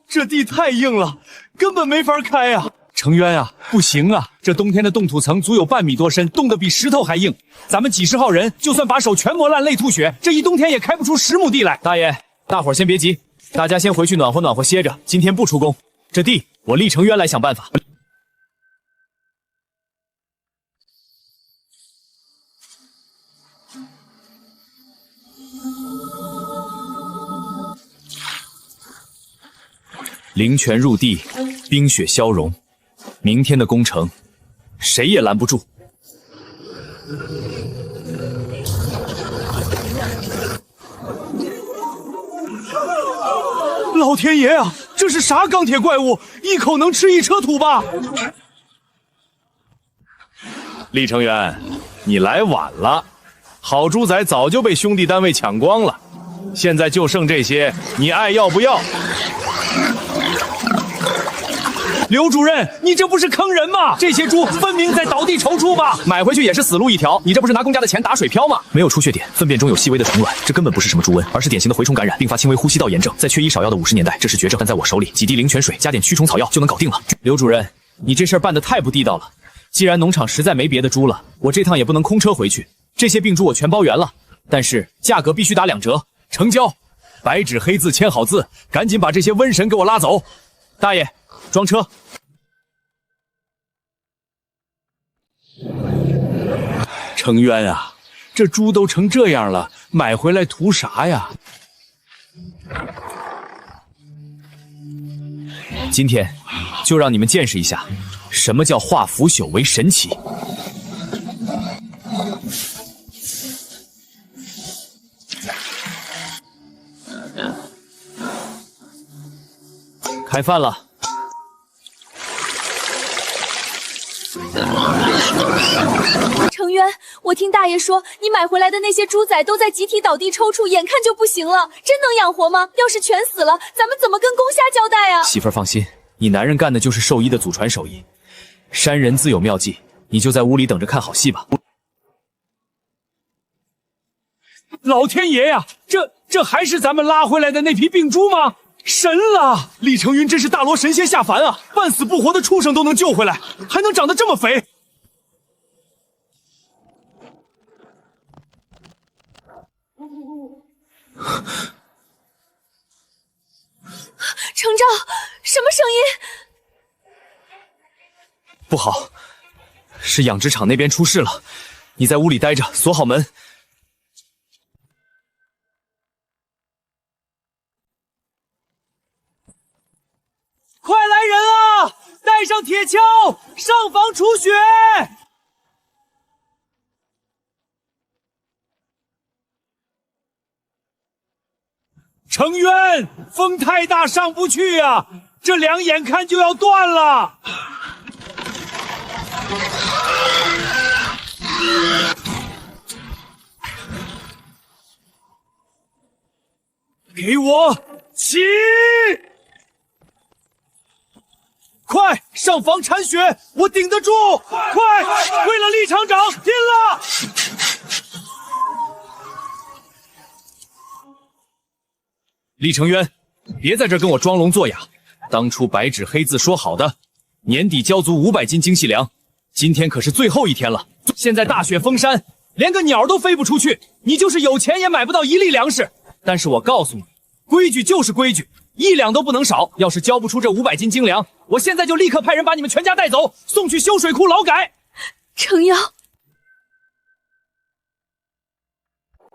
A: 这地太硬了，根本没法开啊！成渊啊，不行啊！这冬天的冻土层足有半米多深，冻得比石头还硬。咱们几十号人，就算把手全磨烂、累吐血，这一冬天也开不出10亩地来。大爷，大伙儿先别急，大家先回去暖和暖和歇着。今天不出工，这地我厉成渊来想办法。灵泉入地，冰雪消融，明天的攻城，谁也拦不住。老天爷啊，这是啥钢铁怪物？一口能吃一车土吧？
C: 厉成元，你来晚了，好猪仔早就被兄弟单位抢光了，现在就剩这些，你爱要不要？
A: 刘主任，你这不是坑人吗？这些猪分明在倒地筹出吧？买回去也是死路一条，你这不是拿公家的钱打水漂吗？没有出血点，粪便中有细微的虫卵，这根本不是什么猪瘟，而是典型的蛔虫感染，并发轻微呼吸道炎症。在缺医少药的50年代，这是绝症，但在我手里，几滴灵泉水加点驱虫草药就能搞定了。刘主任，你这事儿办得太不地道了。既然农场实在没别的猪了，我这趟也不能空车回去。这些病猪我全包圆了，但是价格必须打2折，成交。白纸黑字签好字，赶紧把这些瘟神给我拉走。大爷，装车。
C: 成渊啊，这猪都成这样了，买回来图啥呀？
A: 今天就让你们见识一下，什么叫化腐朽为神奇。开饭了。
B: 程渊，我听大爷说，你买回来的那些猪仔都在集体倒地抽搐，眼看就不行了，真能养活吗？要是全死了，咱们怎么跟公虾交代啊？
A: 媳妇儿放心，你男人干的就是兽医的祖传手艺，山人自有妙计，你就在屋里等着看好戏吧。老天爷呀，这还是咱们拉回来的那批病猪吗？神了！李成云真是大罗神仙下凡啊，半死不活的畜生都能救回来，还能长得这么肥。
B: 程昭，什么声音？
A: 不好，是养殖场那边出事了，你在屋里待着，锁好门。快来人啊！带上铁锹，上房除雪。程渊，风太大，上不去啊！这梁眼看就要断了。给我起！快上房铲雪，我顶得住！快，为了厉厂长，拼了！厉成渊，别在这跟我装聋作哑。当初白纸黑字说好的，年底交足500斤精细粮，今天可是最后一天了。现在大雪封山，连个鸟都飞不出去，你就是有钱也买不到1粒粮食。但是我告诉你，规矩就是规矩，1两都不能少。要是交不出这500斤精粮，我现在就立刻派人把你们全家带走，送去修水库劳改。
B: 程瑶，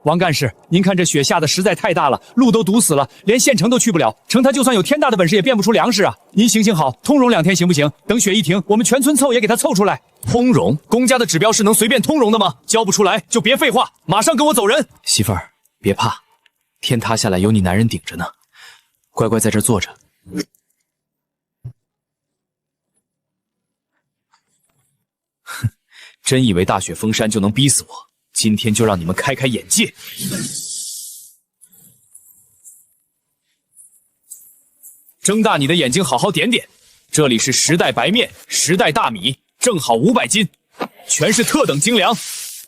A: 王干事，您看这雪下的实在太大了，路都堵死了，连县城都去不了。城他就算有天大的本事，也变不出粮食啊！您行行好，通融2天行不行？等雪一停，我们全村凑也给他凑出来。通融？公家的指标是能随便通融的吗？交不出来就别废话，马上跟我走人。媳妇儿，别怕，天塌下来有你男人顶着呢，乖乖在这坐着。哼，真以为大雪封山就能逼死我？今天就让你们开开眼界！睁大你的眼睛，好好点点，这里是10袋白面，10袋大米，正好500斤，全是特等精粮。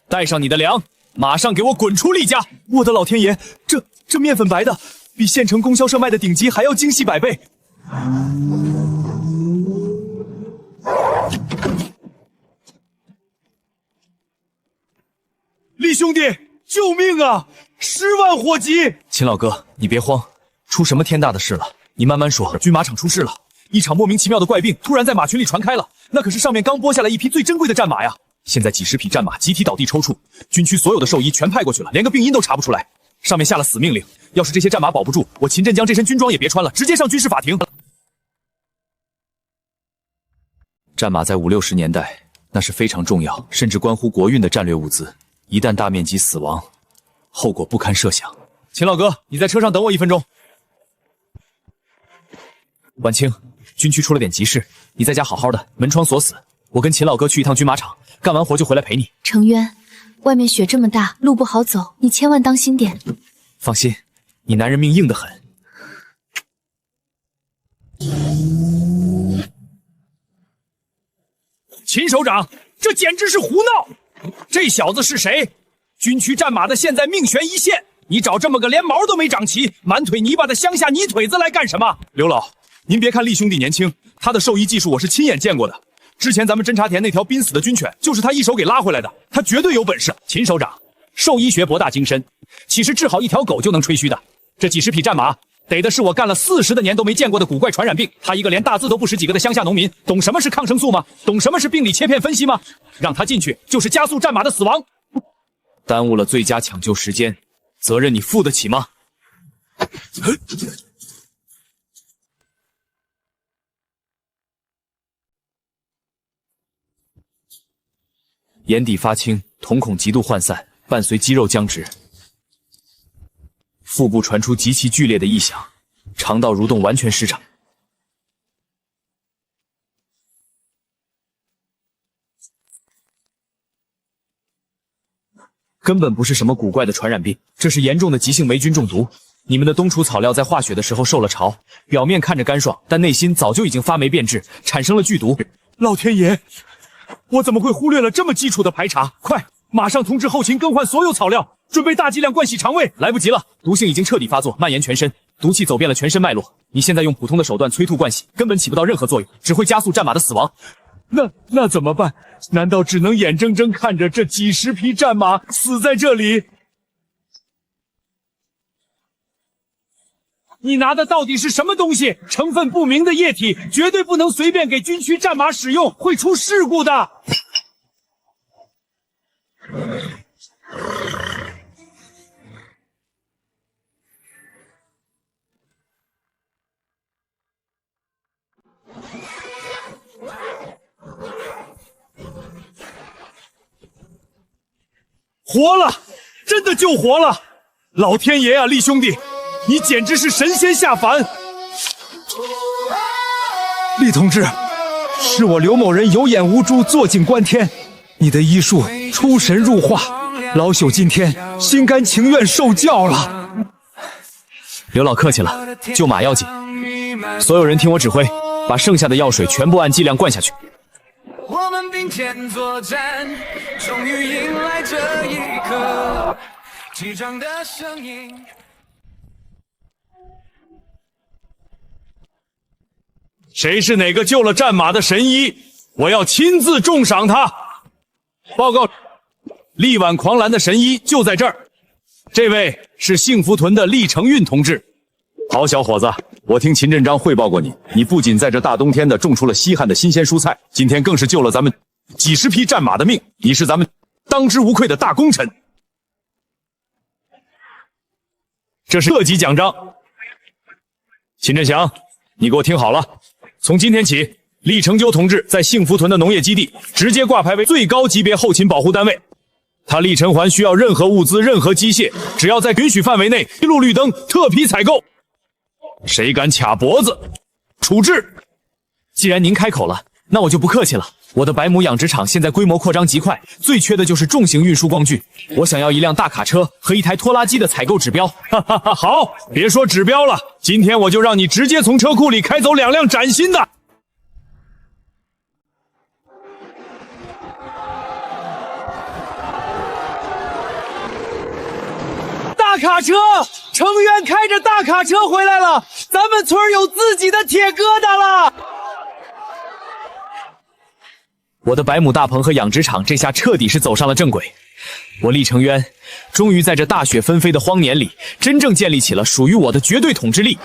A: 带上你的粮，马上给我滚出厉家！我的老天爷，这面粉白的，比县城供销社卖的顶级还要精细100倍。厉兄弟，救命啊！10万火急！秦老哥，你别慌，出什么天大的事了？你慢慢说。军马场出事了，一场莫名其妙的怪病突然在马群里传开了，那可是上面刚拨下来一批最珍贵的战马呀！现在几10匹战马集体倒地抽搐，军区所有的兽医全派过去了，连个病因都查不出来。上面下了死命令，要是这些战马保不住，我秦振江这身军装也别穿了，直接上军事法庭。战马在5、60年代，那是非常重要，甚至关乎国运的战略物资。一旦大面积死亡，后果不堪设想。秦老哥，你在车上等我1分钟。晚清，军区出了点急事，你在家好好的，门窗锁死。我跟秦老哥去一趟军马场，干完活就回来陪你。
D: 程渊，外面雪这么大，路不好走，你千万当心点。
A: 放心，你男人命硬得很。秦首长，这简直是胡闹！这小子是谁？军区战马的现在命悬一线，你找这么个连毛都没长齐、满腿泥巴的乡下泥腿子来干什么？刘老，您别看厉兄弟年轻，他的兽医技术我是亲眼见过的。之前咱们侦察田那条濒死的军犬，就是他一手给拉回来的，他绝对有本事。秦首长，兽医学博大精深，岂是治好一条狗就能吹嘘的？这几十匹战马，得的是我干了40的年都没见过的古怪传染病。他一个连大字都不识几个的乡下农民，懂什么是抗生素吗？懂什么是病理切片分析吗？让他进去就是加速战马的死亡，耽误了最佳抢救时间，责任你负得起吗？眼底发青，瞳孔极度涣散，伴随肌肉僵直，腹部传出极其剧烈的异响，肠道蠕动完全失常。根本不是什么古怪的传染病，这是严重的急性霉菌中毒。你们的冬储草料在化雪的时候受了潮，表面看着干爽，但内心早就已经发霉变质，产生了剧毒。老天爷！我怎么会忽略了这么基础的排查？快，马上通知后勤更换所有草料，准备大剂量灌洗肠胃。来不及了，毒性已经彻底发作，蔓延全身，毒气走遍了全身脉络。你现在用普通的手段催吐灌洗，根本起不到任何作用，只会加速战马的死亡。那怎么办？难道只能眼睁睁看着这几十匹战马死在这里？你拿的到底是什么东西？成分不明的液体，绝对不能随便给军区战马使用，会出事故的。活了，真的救活了！老天爷啊，厉兄弟！你简直是神仙下凡！厉同志，是我刘某人有眼无珠，坐井观天，你的医术出神入化，老朽今天心甘情愿受教了。刘老客气了，救马要紧，所有人听我指挥，把剩下的药水全部按剂量灌下去。
E: 我们并肩作战，终于迎来这一刻，击掌的声音。
C: 谁是哪个救了战马的神医？我要亲自重赏他。报告，力挽狂澜的神医就在这儿。这位是幸福屯的厉承运同志。好小伙子，我听秦镇长汇报过你，你不仅在这大冬天的种出了稀罕的新鲜蔬菜，今天更是救了咱们几十匹战马的命，你是咱们当之无愧的大功臣。这是特级奖章。秦振祥，你给我听好了。从今天起，厉承究同志在幸福屯的农业基地直接挂牌为最高级别后勤保护单位。他厉承环需要任何物资、任何机械，只要在允许范围内，一路绿灯，特批采购。谁敢卡脖子，处置！
A: 既然您开口了，那我就不客气了。我的白母养殖场现在规模扩张极快，最缺的就是重型运输工具。我想要一辆大卡车和一台拖拉机的采购指标。
C: 哈哈哈，好，别说指标了，今天我就让你直接从车库里开走2辆崭新的。
A: 大卡车，程渊开着大卡车回来了，咱们村有自己的铁疙瘩了。我的百亩大棚和养殖场这下彻底是走上了正轨。我厉承渊终于在这大雪纷飞的荒年里，真正建立起了属于我的绝对统治力。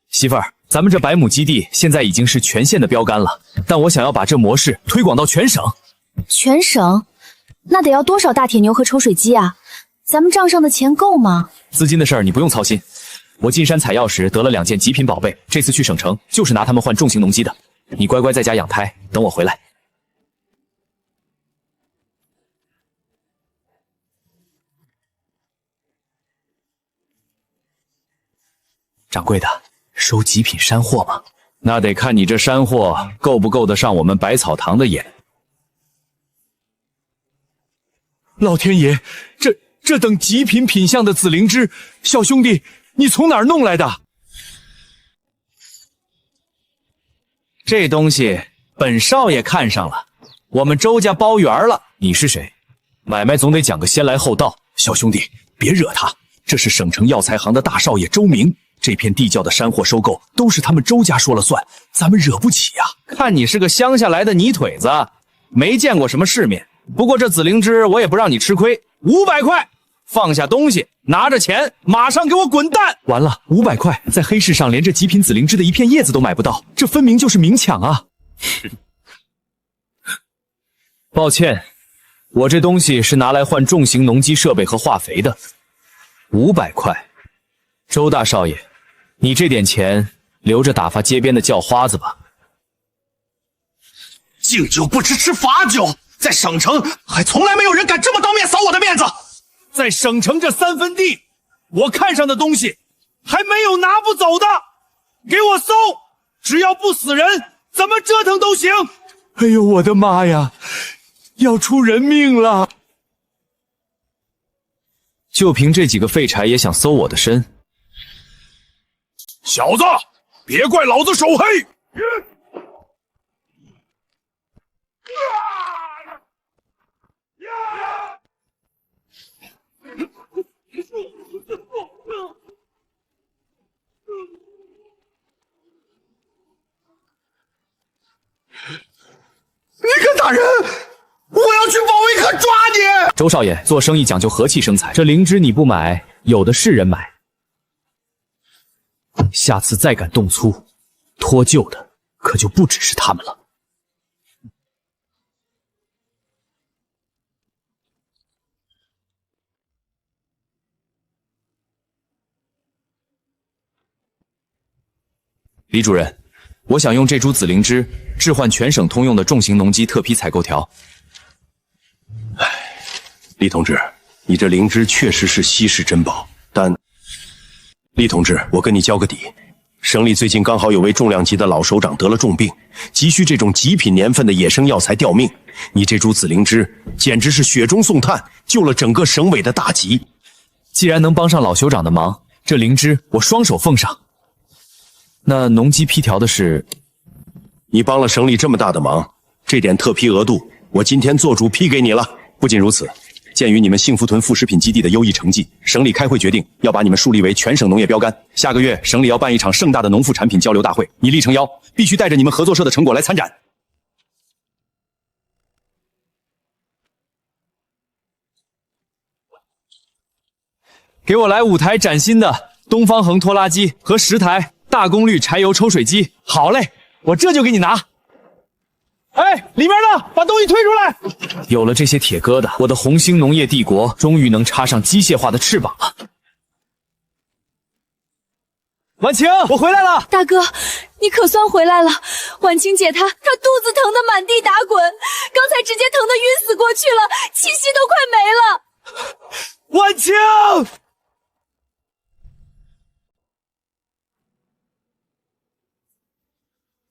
A: 媳妇儿，咱们这百亩基地现在已经是全县的标杆了，但我想要把这模式推广到全省。
D: 全省？那得要多少大铁牛和抽水机啊？咱们账上的钱够吗？
A: 资金的事儿你不用操心，我进山采药时得了2件极品宝贝，这次去省城就是拿它们换重型农机的。你乖乖在家养胎，等我回来。掌柜的，收极品山货吗？
C: 那得看你这山货够不够得上我们百草堂的眼。
A: 老天爷，这等极品品相的紫灵芝，小兄弟，你从哪儿弄来的？
C: 这东西本少爷看上了，我们周家包圆了。
A: 你是谁？买卖总得讲个先来后到。小兄弟，别惹他，这是省城药材行的大少爷周明。这片地窖的山货收购都是他们周家说了算，咱们惹不起呀。
C: 看你是个乡下来的泥腿子，没见过什么世面。不过这紫灵芝我也不让你吃亏，500块。放下东西，拿着钱，马上给我滚蛋！
A: 完了，500块，在黑市上连这极品紫灵芝的一片叶子都买不到，这分明就是明抢啊！抱歉，我这东西是拿来换重型农机设备和化肥的。500块，周大少爷，你这点钱留着打发街边的叫花子吧。
F: 敬酒不吃罚酒，在省城还从来没有人敢这么当面扫我的面子。
A: 在省城这3分地，我看上的东西还没有拿不走的，给我搜，只要不死人，怎么折腾都行。哎呦，我的妈呀，要出人命了！就凭这几个废柴也想搜我的身？
F: 小子，别怪老子手黑！尼克大人，我要去保卫科抓你！
A: 周少爷，做生意讲究和气生财，这灵芝你不买，有的是人买。下次再敢动粗，脱臼的可就不只是他们了。李主任，我想用这株紫灵芝置换全省通用的重型农机特批采购条。
F: 李同志，你这灵芝确实是稀世珍宝，但李同志，我跟你交个底，省里最近刚好有位重量级的老首长得了重病，急需这种极品年份的野生药材吊命。你这株紫灵芝简直是雪中送炭，救了整个省委的大急。
A: 既然能帮上老酋长的忙，这灵芝我双手奉上。那农机批条的事，
F: 你帮了省里这么大的忙，这点特批额度，我今天做主批给你了。不仅如此，鉴于你们幸福屯副食品基地的优异成绩，省里开会决定要把你们树立为全省农业标杆。下个月省里要办一场盛大的农副产品交流大会，你力撑腰，必须带着你们合作社的成果来参展。
A: 给我来5台崭新的东方恒拖拉机和10台大功率柴油抽水机。好嘞，我这就给你拿。哎，里面呢？把东西推出来！有了这些铁疙瘩，我的红星农业帝国终于能插上机械化的翅膀了。婉晴，我回来了。
B: 大哥，你可算回来了。婉晴姐她肚子疼得满地打滚，刚才直接疼得晕死过去了，气息都快没了。
A: 婉晴，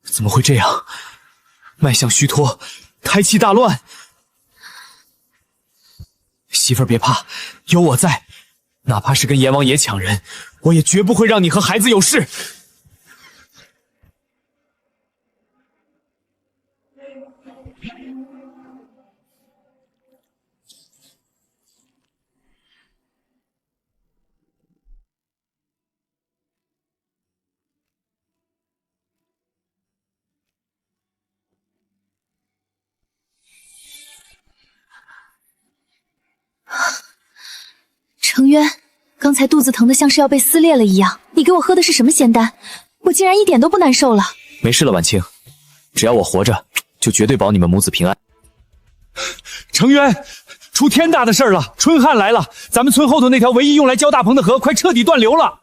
A: 怎么会这样？脉象虚脱，胎气大乱。媳妇儿别怕，有我在，哪怕是跟阎王爷抢人，我也绝不会让你和孩子有事。
D: 程渊，刚才肚子疼得像是要被撕裂了一样，你给我喝的是什么仙丹？我竟然一点都不难受了。
A: 没事了，婉清，只要我活着，就绝对保你们母子平安。程渊，出天大的事儿了！春旱来了，咱们村后头那条唯一用来浇大棚的河快彻底断流了。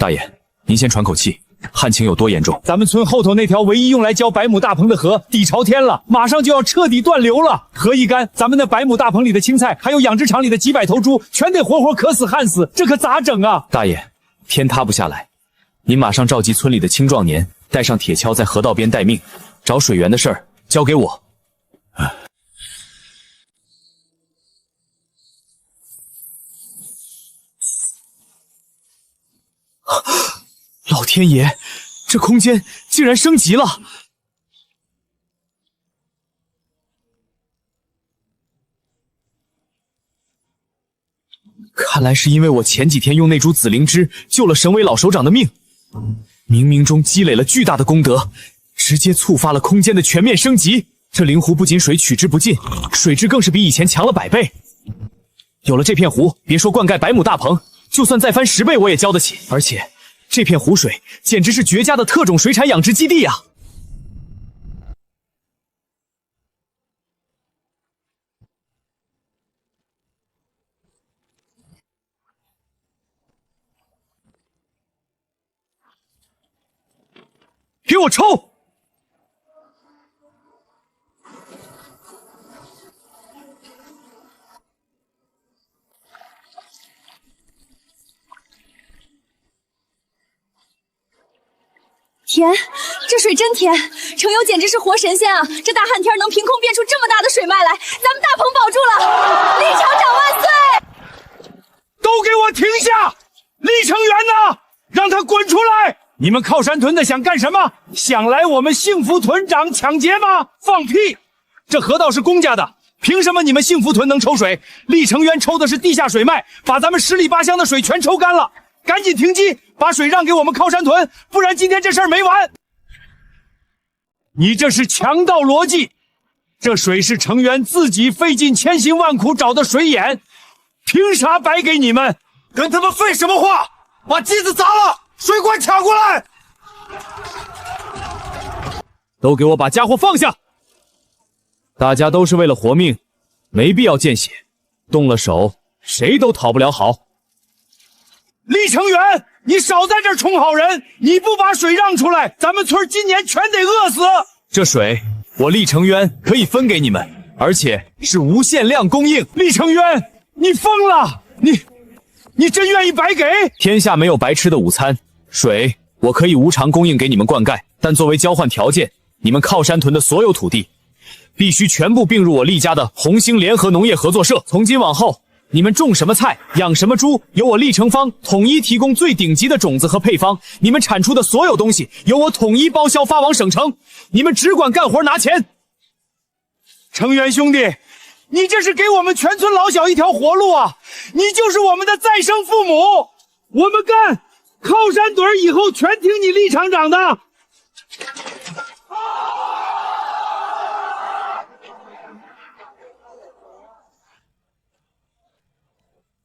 A: 大爷，您先喘口气，旱情有多严重？咱们村后头那条唯一用来浇百亩大棚的河底朝天了，马上就要彻底断流了。河一干，咱们那百亩大棚里的青菜，还有养殖场里的几百头猪，全得活活渴死旱死，这可咋整啊？大爷，天塌不下来，您马上召集村里的青壮年，带上铁锹在河道边待命，找水源的事儿交给我。老天爷，这空间竟然升级了！看来是因为我前几天用那株紫灵芝救了省委老首长的命，冥冥中积累了巨大的功德，直接触发了空间的全面升级。这灵湖不仅水取之不尽，水质更是比以前强了100倍。有了这片湖，别说灌溉100亩大棚，就算再翻10倍我也交得起。而且这片湖水简直是绝佳的特种水产养殖基地啊！给我抽！
B: 甜，这水真甜，程优简直是活神仙啊！这大旱天能凭空变出这么大的水脉来，咱们大棚保住了！厉厂长万岁！
C: 都给我停下！厉成元呢？让他滚出来！你们靠山屯的想干什么？想来我们幸福屯长抢劫吗？放屁！这河道是公家的，凭什么你们幸福屯能抽水？厉成元抽的是地下水脉，把咱们10里8乡的水全抽干了！赶紧停机，把水让给我们靠山屯，不然今天这事儿没完！你这是强盗逻辑！这水是成员自己费尽千辛万苦找的水眼，凭啥白给你们？跟他们废什么话？把机子砸了，水管抢过来！
A: 都给我把家伙放下！大家都是为了活命，没必要见血，动了手谁都讨不了好。
C: 厉成元，你少在这儿充好人！你不把水让出来，咱们村今年全得饿死！
A: 这水我厉成渊可以分给你们，而且是无限量供应。
C: 厉成渊，你疯了！你真愿意白给？
A: 天下没有白吃的午餐，水我可以无偿供应给你们灌溉，但作为交换条件，你们靠山屯的所有土地必须全部并入我厉家的红星联合农业合作社。从今往后，你们种什么菜，养什么猪，由我厉成方统一提供最顶级的种子和配方。你们产出的所有东西，由我统一包销发往省城。你们只管干活拿钱。
C: 成元兄弟，你这是给我们全村老小一条活路啊！你就是我们的再生父母。我们干，靠山屯以后全听你厉厂长的。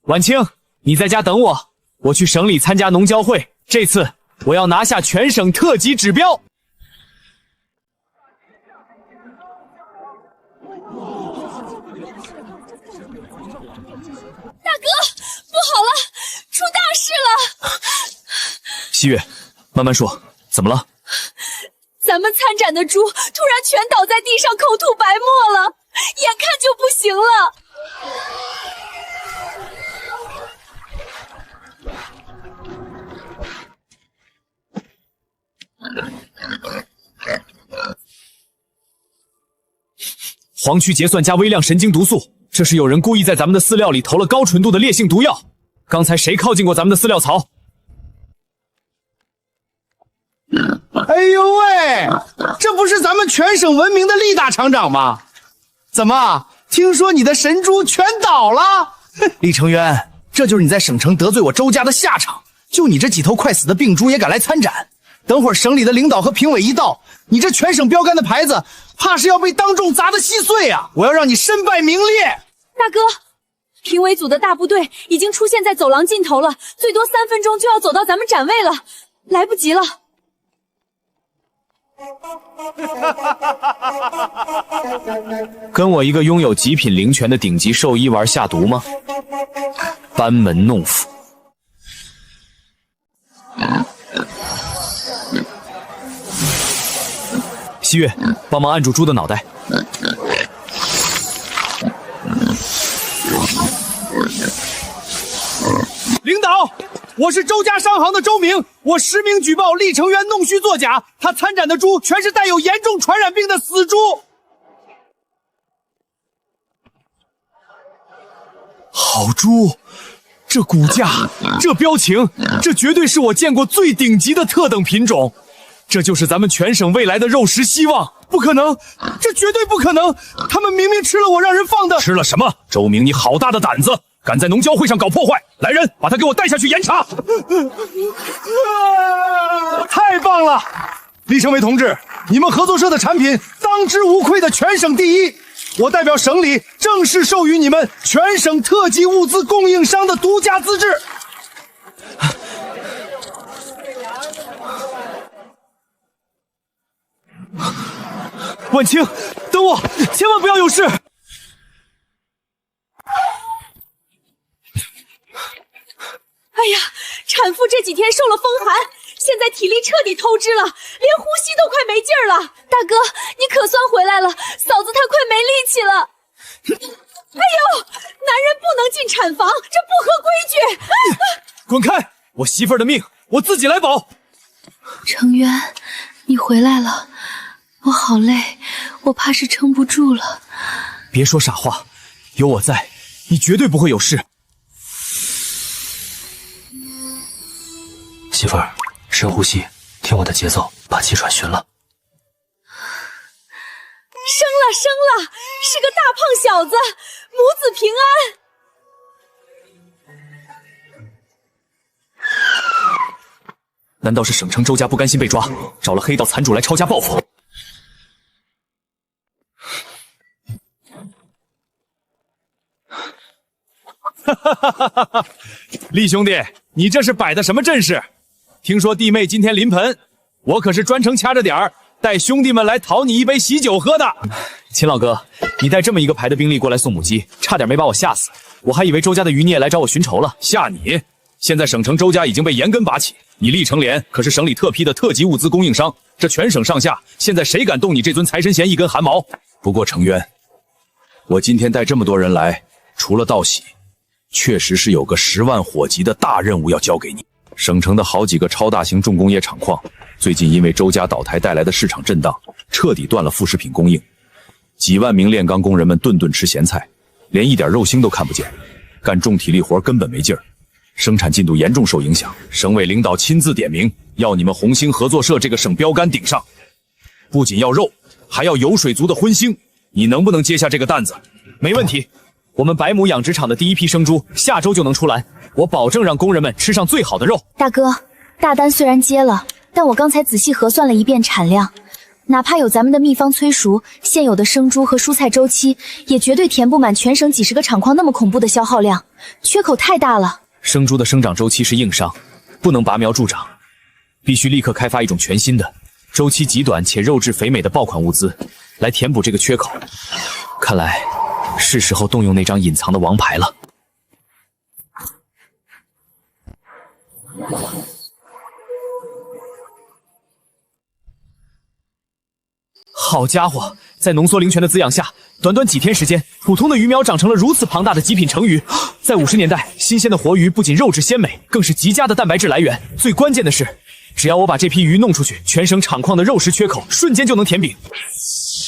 A: 晚清，你在家等我，我去省里参加农交会。这次我要拿下全省特级指标。
B: 大哥，不好了，出大事了！
A: 西月，慢慢说，怎么了？
B: 咱们参展的猪突然全倒在地上，口吐白沫了，眼看就不行了。
A: 黄曲结算加微量神经毒素，这是有人故意在咱们的饲料里投了高纯度的烈性毒药。刚才谁靠近过咱们的饲料槽？
G: 哎呦喂，这不是咱们全省闻名的厉大厂长吗？怎么，听说你的神猪全倒了？厉成渊，这就是你在省城得罪我周家的下场。就你这几头快死的病猪也敢来参展，等会儿省里的领导和评委一到，你这全省标杆的牌子怕是要被当众砸得稀碎啊！我要让你身败名裂！
B: 大哥，评委组的大部队已经出现在走廊尽头了，最多3分钟就要走到咱们展位了，来不及了。
A: 跟我一个拥有极品灵泉的顶级兽医玩下毒吗？班门弄斧！西月，帮忙按住猪的脑袋。领导，我是周家商行的周明，我实名举报厉成元弄虚作假，他参展的猪全是带有严重传染病的死猪。好猪，这骨架，这标情，这绝对是我见过最顶级的特等品种，这就是咱们全省未来的肉食希望。不可能，这绝对不可能！他们明明吃了我让人放的。
F: 吃了什么？周明，你好大的胆子，敢在农交会上搞破坏！来人，把他给我带下去严查！
G: 太棒了，厉成伟同志，你们合作社的产品当之无愧的全省第一。我代表省里正式授予你们全省特级物资供应商的独家资质。
A: 婉清，等我，千万不要有事！
B: 哎呀，产妇这几天受了风寒，现在体力彻底透支了，连呼吸都快没劲儿了。大哥，你可算回来了，嫂子她快没力气了。哎呦，男人不能进产房，这不合规矩。
A: 滚开！我媳妇儿的命，我自己来保。
D: 成渊，你回来了，我好累，我怕是撑不住了。
A: 别说傻话，有我在，你绝对不会有事。
H: 媳妇儿，深呼吸，听我的节奏，把气喘匀了。
B: 生了，是个大胖小子，母子平安。
A: 难道是省城周家不甘心被抓，找了黑道残主来抄家报复？哈！厉兄弟，你这是摆的什么阵势？听说弟妹今天临盆，我可是专程掐着点儿带兄弟们来讨你一杯喜酒喝的。秦老哥，你带这么一个排的兵力过来送母鸡，差点没把我吓死。我还以为周家的余孽来找我寻仇了。
F: 吓你！现在省城周家已经被严根拔起，你厉成连可是省里特批的特级物资供应商，这全省上下现在谁敢动你这尊财神仙一根汗毛？不过成渊，我今天带这么多人来，除了道喜，确实是有个10万火急的大任务要交给你。省城的好几个超大型重工业厂矿，最近因为周家倒台带来的市场震荡，彻底断了副食品供应，几万名炼钢工人们顿顿吃咸菜，连一点肉腥都看不见，干重体力活根本没劲儿，生产进度严重受影响。省委领导亲自点名，要你们红星合作社这个省标杆顶上，不仅要肉，还要油水足的荤腥。你能不能接下这个担子？
A: 没问题，我们百亩养殖场的第一批生猪下周就能出栏，我保证让工人们吃上最好的肉。
D: 大哥，大单虽然接了，但我刚才仔细核算了一遍产量，哪怕有咱们的秘方催熟，现有的生猪和蔬菜周期也绝对填不满全省几十个厂矿那么恐怖的消耗量，缺口太大了。
A: 生猪的生长周期是硬伤，不能拔苗助长，必须立刻开发一种全新的、周期极短且肉质肥美的爆款物资，来填补这个缺口。看来是时候动用那张隐藏的王牌了。好家伙，在浓缩灵泉的滋养下，短短几天时间，普通的鱼苗长成了如此庞大的极品成鱼。在50年代，新鲜的活鱼不仅肉质鲜美，更是极佳的蛋白质来源。最关键的是，只要我把这批鱼弄出去，全省厂矿的肉食缺口瞬间就能填平。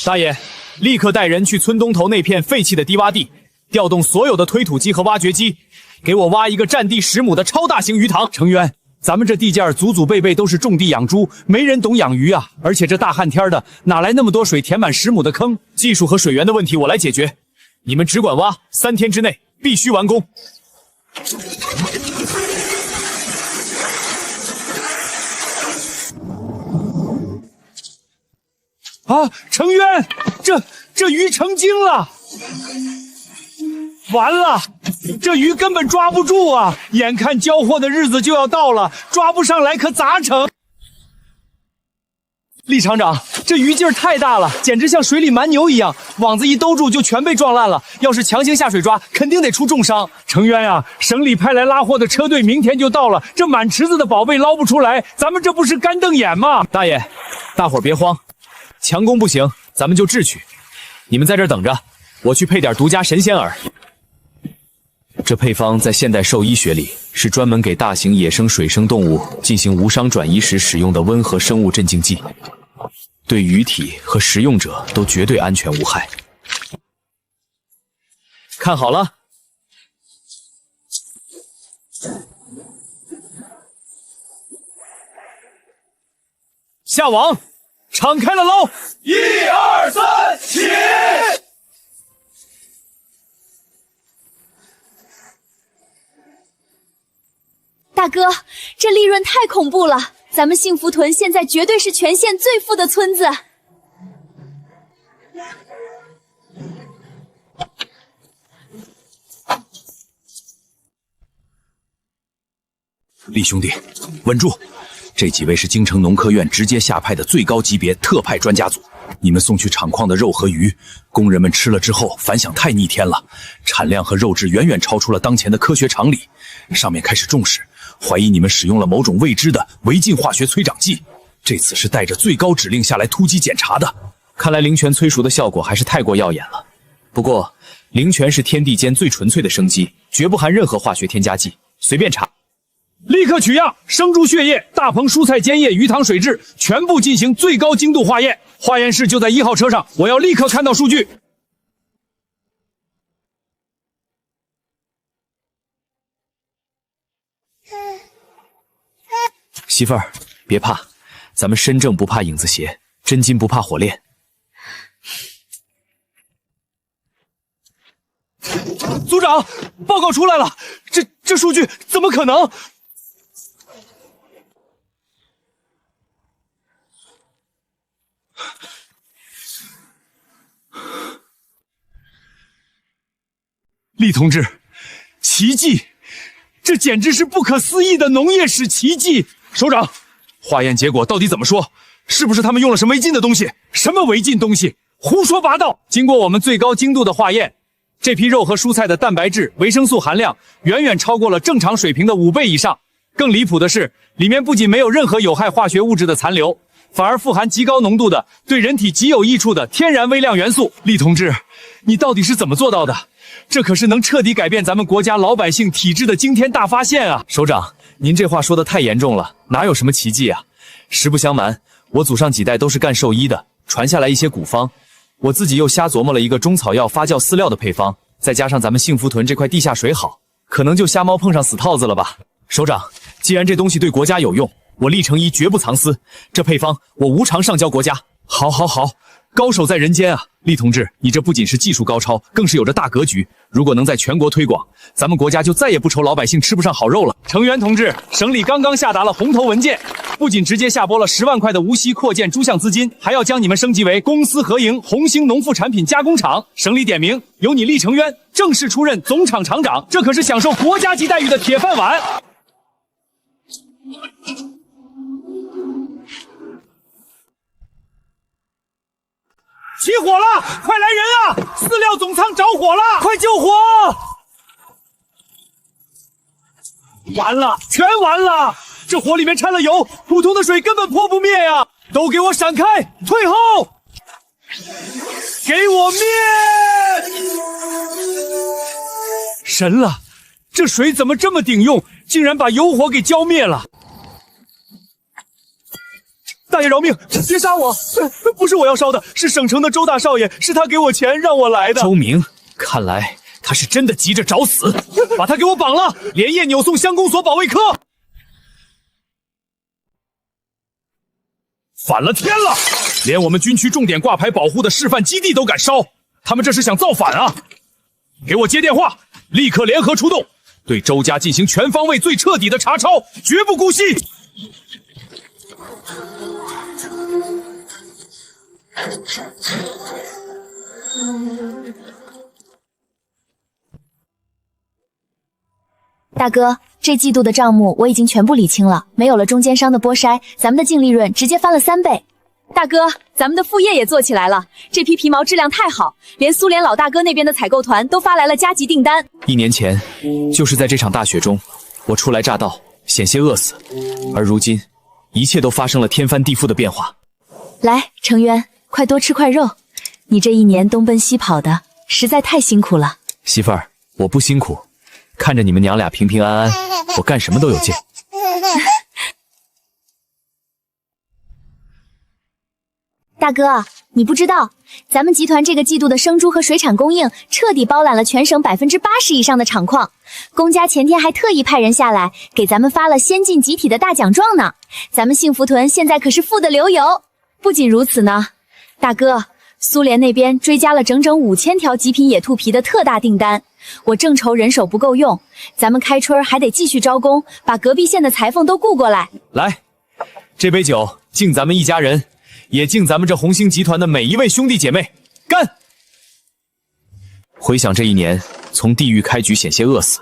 A: 大爷，立刻带人去村东头那片废弃的低洼地，调动所有的推土机和挖掘机，给我挖一个占地10亩的超大型鱼塘。成渊，咱们这地界祖祖辈辈都是种地养猪，没人懂养鱼啊！而且这大旱天的，哪来那么多水填满10亩的坑？技术和水源的问题我来解决，你们只管挖，3天之内必须完工。啊，成渊，这鱼成精了！完了，这鱼根本抓不住啊！眼看交货的日子就要到了，抓不上来可咋整？厉厂长，这鱼劲儿太大了，简直像水里蛮牛一样，网子一兜住就全被撞烂了。要是强行下水抓，肯定得出重伤。成渊呀，省里派来拉货的车队明天就到了，这满池子的宝贝捞不出来，咱们这不是干瞪眼吗？大爷，大伙儿别慌，强攻不行，咱们就智取。你们在这儿等着，我去配点独家神仙饵。这配方在现代兽医学里是专门给大型野生水生动物进行无伤转移时使用的温和生物镇静剂，对鱼体和食用者都绝对安全无害。看好了，下网，敞开了捞！1、2、3，起！
B: 大哥，这利润太恐怖了！咱们幸福屯现在绝对是全县最富的村子。
C: 厉兄弟，稳住！这几位是京城农科院直接下派的最高级别特派专家组。你们送去厂矿的肉和鱼，工人们吃了之后反响太逆天了，产量和肉质远远超出了当前的科学常理。上面开始重视，怀疑你们使用了某种未知的违禁化学催长剂。这次是带着最高指令下来突击检查的。
A: 看来灵泉催熟的效果还是太过耀眼了。不过，灵泉是天地间最纯粹的生机，绝不含任何化学添加剂，随便查。立刻取样，生猪血液、大棚蔬菜尖叶、鱼塘水质全部进行最高精度化验。化验室就在1号车上，我要立刻看到数据。媳妇儿，别怕，咱们身正不怕影子斜，真金不怕火炼。组长，报告出来了，这数据怎么可能？厉同志，奇迹！这简直是不可思议的农业史奇迹！首长，化验结果到底怎么说？是不是他们用了什么违禁的东西？什么违禁东西？胡说八道！经过我们最高精度的化验，这批肉和蔬菜的蛋白质、维生素含量远远超过了正常水平的5倍以上。更离谱的是，里面不仅没有任何有害化学物质的残留，反而富含极高浓度的对人体极有益处的天然微量元素。厉同志，你到底是怎么做到的？这可是能彻底改变咱们国家老百姓体质的惊天大发现啊！首长，您这话说的太严重了，哪有什么奇迹啊？实不相瞒，我祖上几代都是干兽医的，传下来一些古方，我自己又瞎琢磨了一个中草药发酵饲料的配方，再加上咱们幸福屯这块地下水好，可能就瞎猫碰上死套子了吧。首长，既然这东西对国家有用，我厉成一绝不藏私，这配方我无偿上交国家。好，高手在人间啊！厉同志，你这不仅是技术高超，更是有着大格局。如果能在全国推广，咱们国家就再也不愁老百姓吃不上好肉了。成员同志，省里刚刚下达了红头文件，不仅直接下拨了10万块的无锡扩建猪项资金，还要将你们升级为公私合营红星农副产品加工厂。省里点名，由你厉成渊正式出任总厂厂长，这可是享受国家级待遇的铁饭碗。起火了！快来人啊！饲料总仓着火了！快救火！完了，全完了！这火里面掺了油，普通的水根本扑不灭呀！都给我闪开，退后！给我灭！神了，这水怎么这么顶用，竟然把油火给浇灭了！大爷饶命，别杀我！不是我要烧的，是省城的周大少爷，是他给我钱让我来的。周明，看来他是真的急着找死，把他给我绑了，连夜扭送乡公所保卫科。反了天了，连我们军区重点挂牌保护的示范基地都敢烧，他们这是想造反啊！给我接电话，立刻联合出动，对周家进行全方位、最彻底的查抄，绝不姑息。
D: 大哥，这季度的账目我已经全部理清了，没有了中间商的剥筛，咱们的净利润直接翻了3倍。
B: 大哥，咱们的副业也做起来了，这批皮毛质量太好，连苏联老大哥那边的采购团都发来了加急订单。
A: 1年前，就是在这场大雪中，我初来乍到，险些饿死，而如今，一切都发生了天翻地覆的变化。
D: 来，成渊，快多吃块肉。你这一年东奔西跑的，实在太辛苦了。
A: 媳妇儿，我不辛苦，看着你们娘俩平平安安，我干什么都有劲。
D: 大哥，你不知道，咱们集团这个季度的生猪和水产供应彻底包揽了全省80%以上的厂矿。公家前天还特意派人下来给咱们发了先进集体的大奖状呢。咱们幸福屯现在可是富得流油。不仅如此呢，大哥，苏联那边追加了整整5000条极品野兔皮的特大订单。我正愁人手不够用，咱们开春还得继续招工，把隔壁县的裁缝都雇过来。
A: 来，这杯酒敬咱们一家人，也敬咱们这红星集团的每一位兄弟姐妹，干！回想这一年，从地狱开局险些饿死，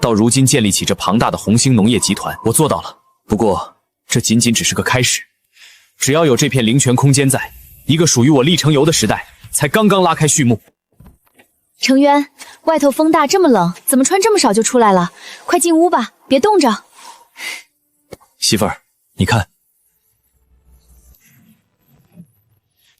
A: 到如今建立起这庞大的红星农业集团，我做到了。不过，这仅仅只是个开始。只要有这片灵泉空间在，一个属于我厉成游的时代才刚刚拉开序幕。
D: 程渊，外头风大，这么冷，怎么穿这么少就出来了？快进屋吧，别冻着。
A: 媳妇儿，你看。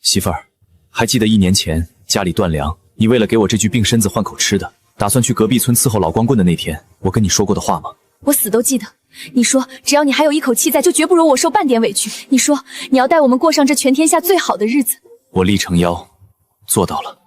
A: 媳妇儿，还记得1年前家里断粮，你为了给我这具病身子换口吃的，打算去隔壁村伺候老光棍的那天，我跟你说过的话吗？
D: 我死都记得。你说只要你还有一口气在，就绝不容我受半点委屈。你说你要带我们过上这全天下最好的日子。
A: 我厉成妖做到了。